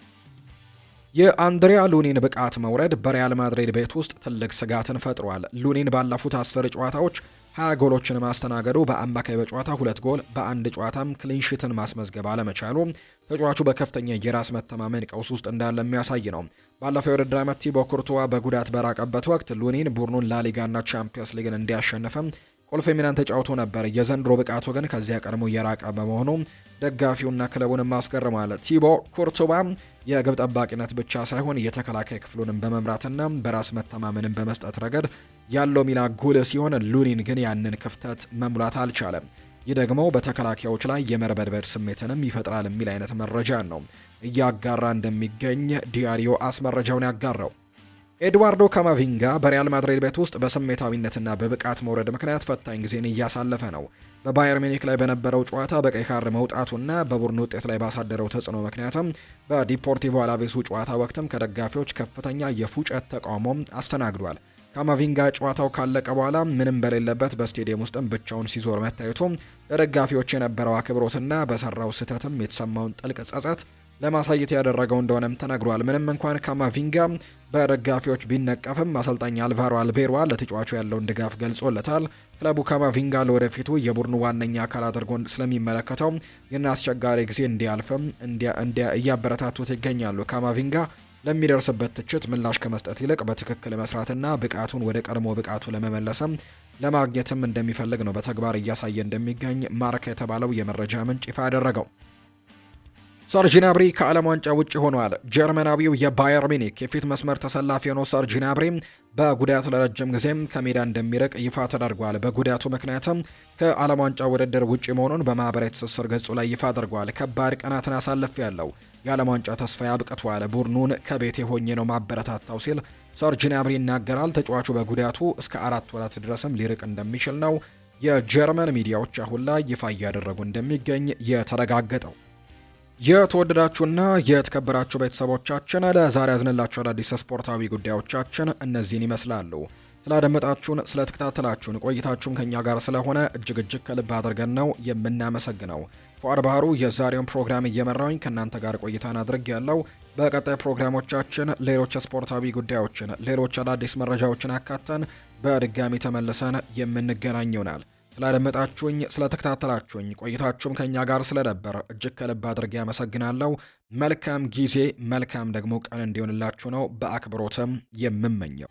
የአንድሪያ ሉኒን ብቃት መውረድ በሪያል ማድሪድ ቤት ውስጥ ትልቅ ስጋትን ፈጥሯል። ሉኒን ባለፉት 10 ጨዋታዎች 20 ጎሎችን ማስተናገዱ በአማካይ በጨዋታ 2 ጎል በአንድ ጨዋታም ክሊንሺትን ማስመዝገብ አለመቻሉ ተጫዋቹ በከፍተኛ የራስ መተማመን ቀውስ ውስጥ እንዳለ የሚያሳይ ነው። ባለፈው የውድድር ዓመት ቲቦ ኩርቱዋ በጉዳት በራቀበት ወቅት ሉኒን ቡድኑን ላሊጋና ቻምፒየንስ ሊግን እንዲያሸንፍም ቁልፍ ሚናን ተጫውቶ ነበር። የዘንድሮ ብቃቱ ግን ከዚያ ቀድሞ የራቀ በመሆኑ ደጋፊውና ክለቡንም አስገርሟል። ቲቦ ኩርቱዋ የግብ ጠባቂነት ብቻ ሳይሆን የተከላካይ ክፍሉንም በመምራትና በራስ መተማመንን በመስጠት ረገድ ያለው ሚና ጉልህ ሲሆን ሉኒን ግን ያንን ክፍተት መሙላት አልቻለም። ይህ ደግሞ በተከላካዮች ላይ የመርበድበድ ስሜትንም ይፈጥራል የሚል አይነት መረጃ ነው እያጋራ እንደሚገኝ ዲያሪዮ አስ መረጃውን ያጋራው። ኤድዋርዶ ካማቪንጋ በሪያል ማድሪድ ቤት ውስጥ በስሜታዊነትና በብቃት መውረድ ምክንያት ፈታኝ ጊዜን እያሳለፈ ነው። በባየር ሚኒክ ላይ በነበረው ጨዋታ በቀይ ካርድ መውጣቱና በቡድኑ ውጤት ላይ ባሳደረው ተጽዕኖ ምክንያትም በዲፖርቲቮ አላቬሱ ጨዋታ ወቅትም ከደጋፊዎች ከፍተኛ የፉጨት ተቃውሞም አስተናግዷል። ካማቪንጋ ጨዋታው ካለቀ በኋላ ምንም በሌለበት በስቴዲየም ውስጥም ብቻውን ሲዞር መታየቱ ለደጋፊዎች የነበረው አክብሮትና በሰራው ስህተትም የተሰማውን ጥልቅ ጸጸት ለማሳየት ያደረገው እንደሆነም ተነግሯል። ምንም እንኳን ካማቪንጋ በደጋፊዎች ቢነቀፍም አሰልጣኝ አልቫሮ አልቤሯ ለተጫዋቹ ያለውን ድጋፍ ገልጾለታል። ክለቡ ካማቪንጋ ለወደፊቱ የቡድኑ ዋነኛ አካል አድርጎ ስለሚመለከተው ይህን አስቸጋሪ ጊዜ እንዲያልፍም እያበረታቱት ይገኛሉ። ካማቪንጋ ለሚደርስበት ትችት ምላሽ ከመስጠት ይልቅ በትክክል መስራትና ብቃቱን ወደ ቀድሞ ብቃቱ ለማግኘትም እንደሚፈልግ ነው በተግባር እያሳየ እንደሚገኝ ማርካ የተባለው የመረጃ ምንጭ ይፋ ያደረገው። ሰርጂ gnabry ከዓለም ዋንጫ ውጭ ሆኗል። ጀርመናዊው የባየር ሚኒክ የፊት መስመር ተሰላፊ የሆነው ሰርጂ gnabry በጉዳት ለረጅም ጊዜም ከሜዳ እንደሚርቅ ይፋ ተደርጓል። በጉዳቱ ምክንያትም ከዓለም ዋንጫ ውድድር ውጪ መሆኑን በማህበራዊ ትስስር ገጹ ላይ ይፋ አድርጓል። ከባድ ቀናትን አሳልፍ ያለው የዓለም ዋንጫ ተስፋ ያብቅቷል። ቡድኑን ከቤቴ ሆኜ ነው ማበረታታው ሲል ሰርጂ gnabry ይናገራል። ተጫዋቹ በጉዳቱ እስከ 4 ወራት ድረስም ሊርቅ እንደሚችል ነው የጀርመን ሚዲያዎች አሁን ላይ ይፋ እያደረጉ እንደሚገኝ የተረጋገጠው። የተወደዳችሁና የተከበራችሁ ቤተሰቦቻችን ለዛሬ ያዝንላችሁ አዳዲስ ስፖርታዊ ጉዳዮቻችን እነዚህን ይመስላሉ። ስላደመጣችሁን፣ ስለተከታተላችሁን ቆይታችሁም ከኛ ጋር ስለሆነ እጅግ ከልብ አድርገን ነው የምናመሰግነው። ፉአድ ባህሩ የዛሬውን ፕሮግራም እየመራውኝ ከእናንተ ጋር ቆይታን አድርግ ያለው። በቀጣይ ፕሮግራሞቻችን ሌሎች ስፖርታዊ ጉዳዮችን፣ ሌሎች አዳዲስ መረጃዎችን አካተን በድጋሚ ተመልሰን የምንገናኝ ይሆናል። ስላደመጣችሁኝ፣ ስለተከታተላችሁኝ ቆይታችሁም ከኛ ጋር ስለነበር እጅግ ከልብ አድርጌ ያመሰግናለሁ። መልካም ጊዜ፣ መልካም ደግሞ ቀን እንዲሆንላችሁ ነው በአክብሮትም የምመኘው።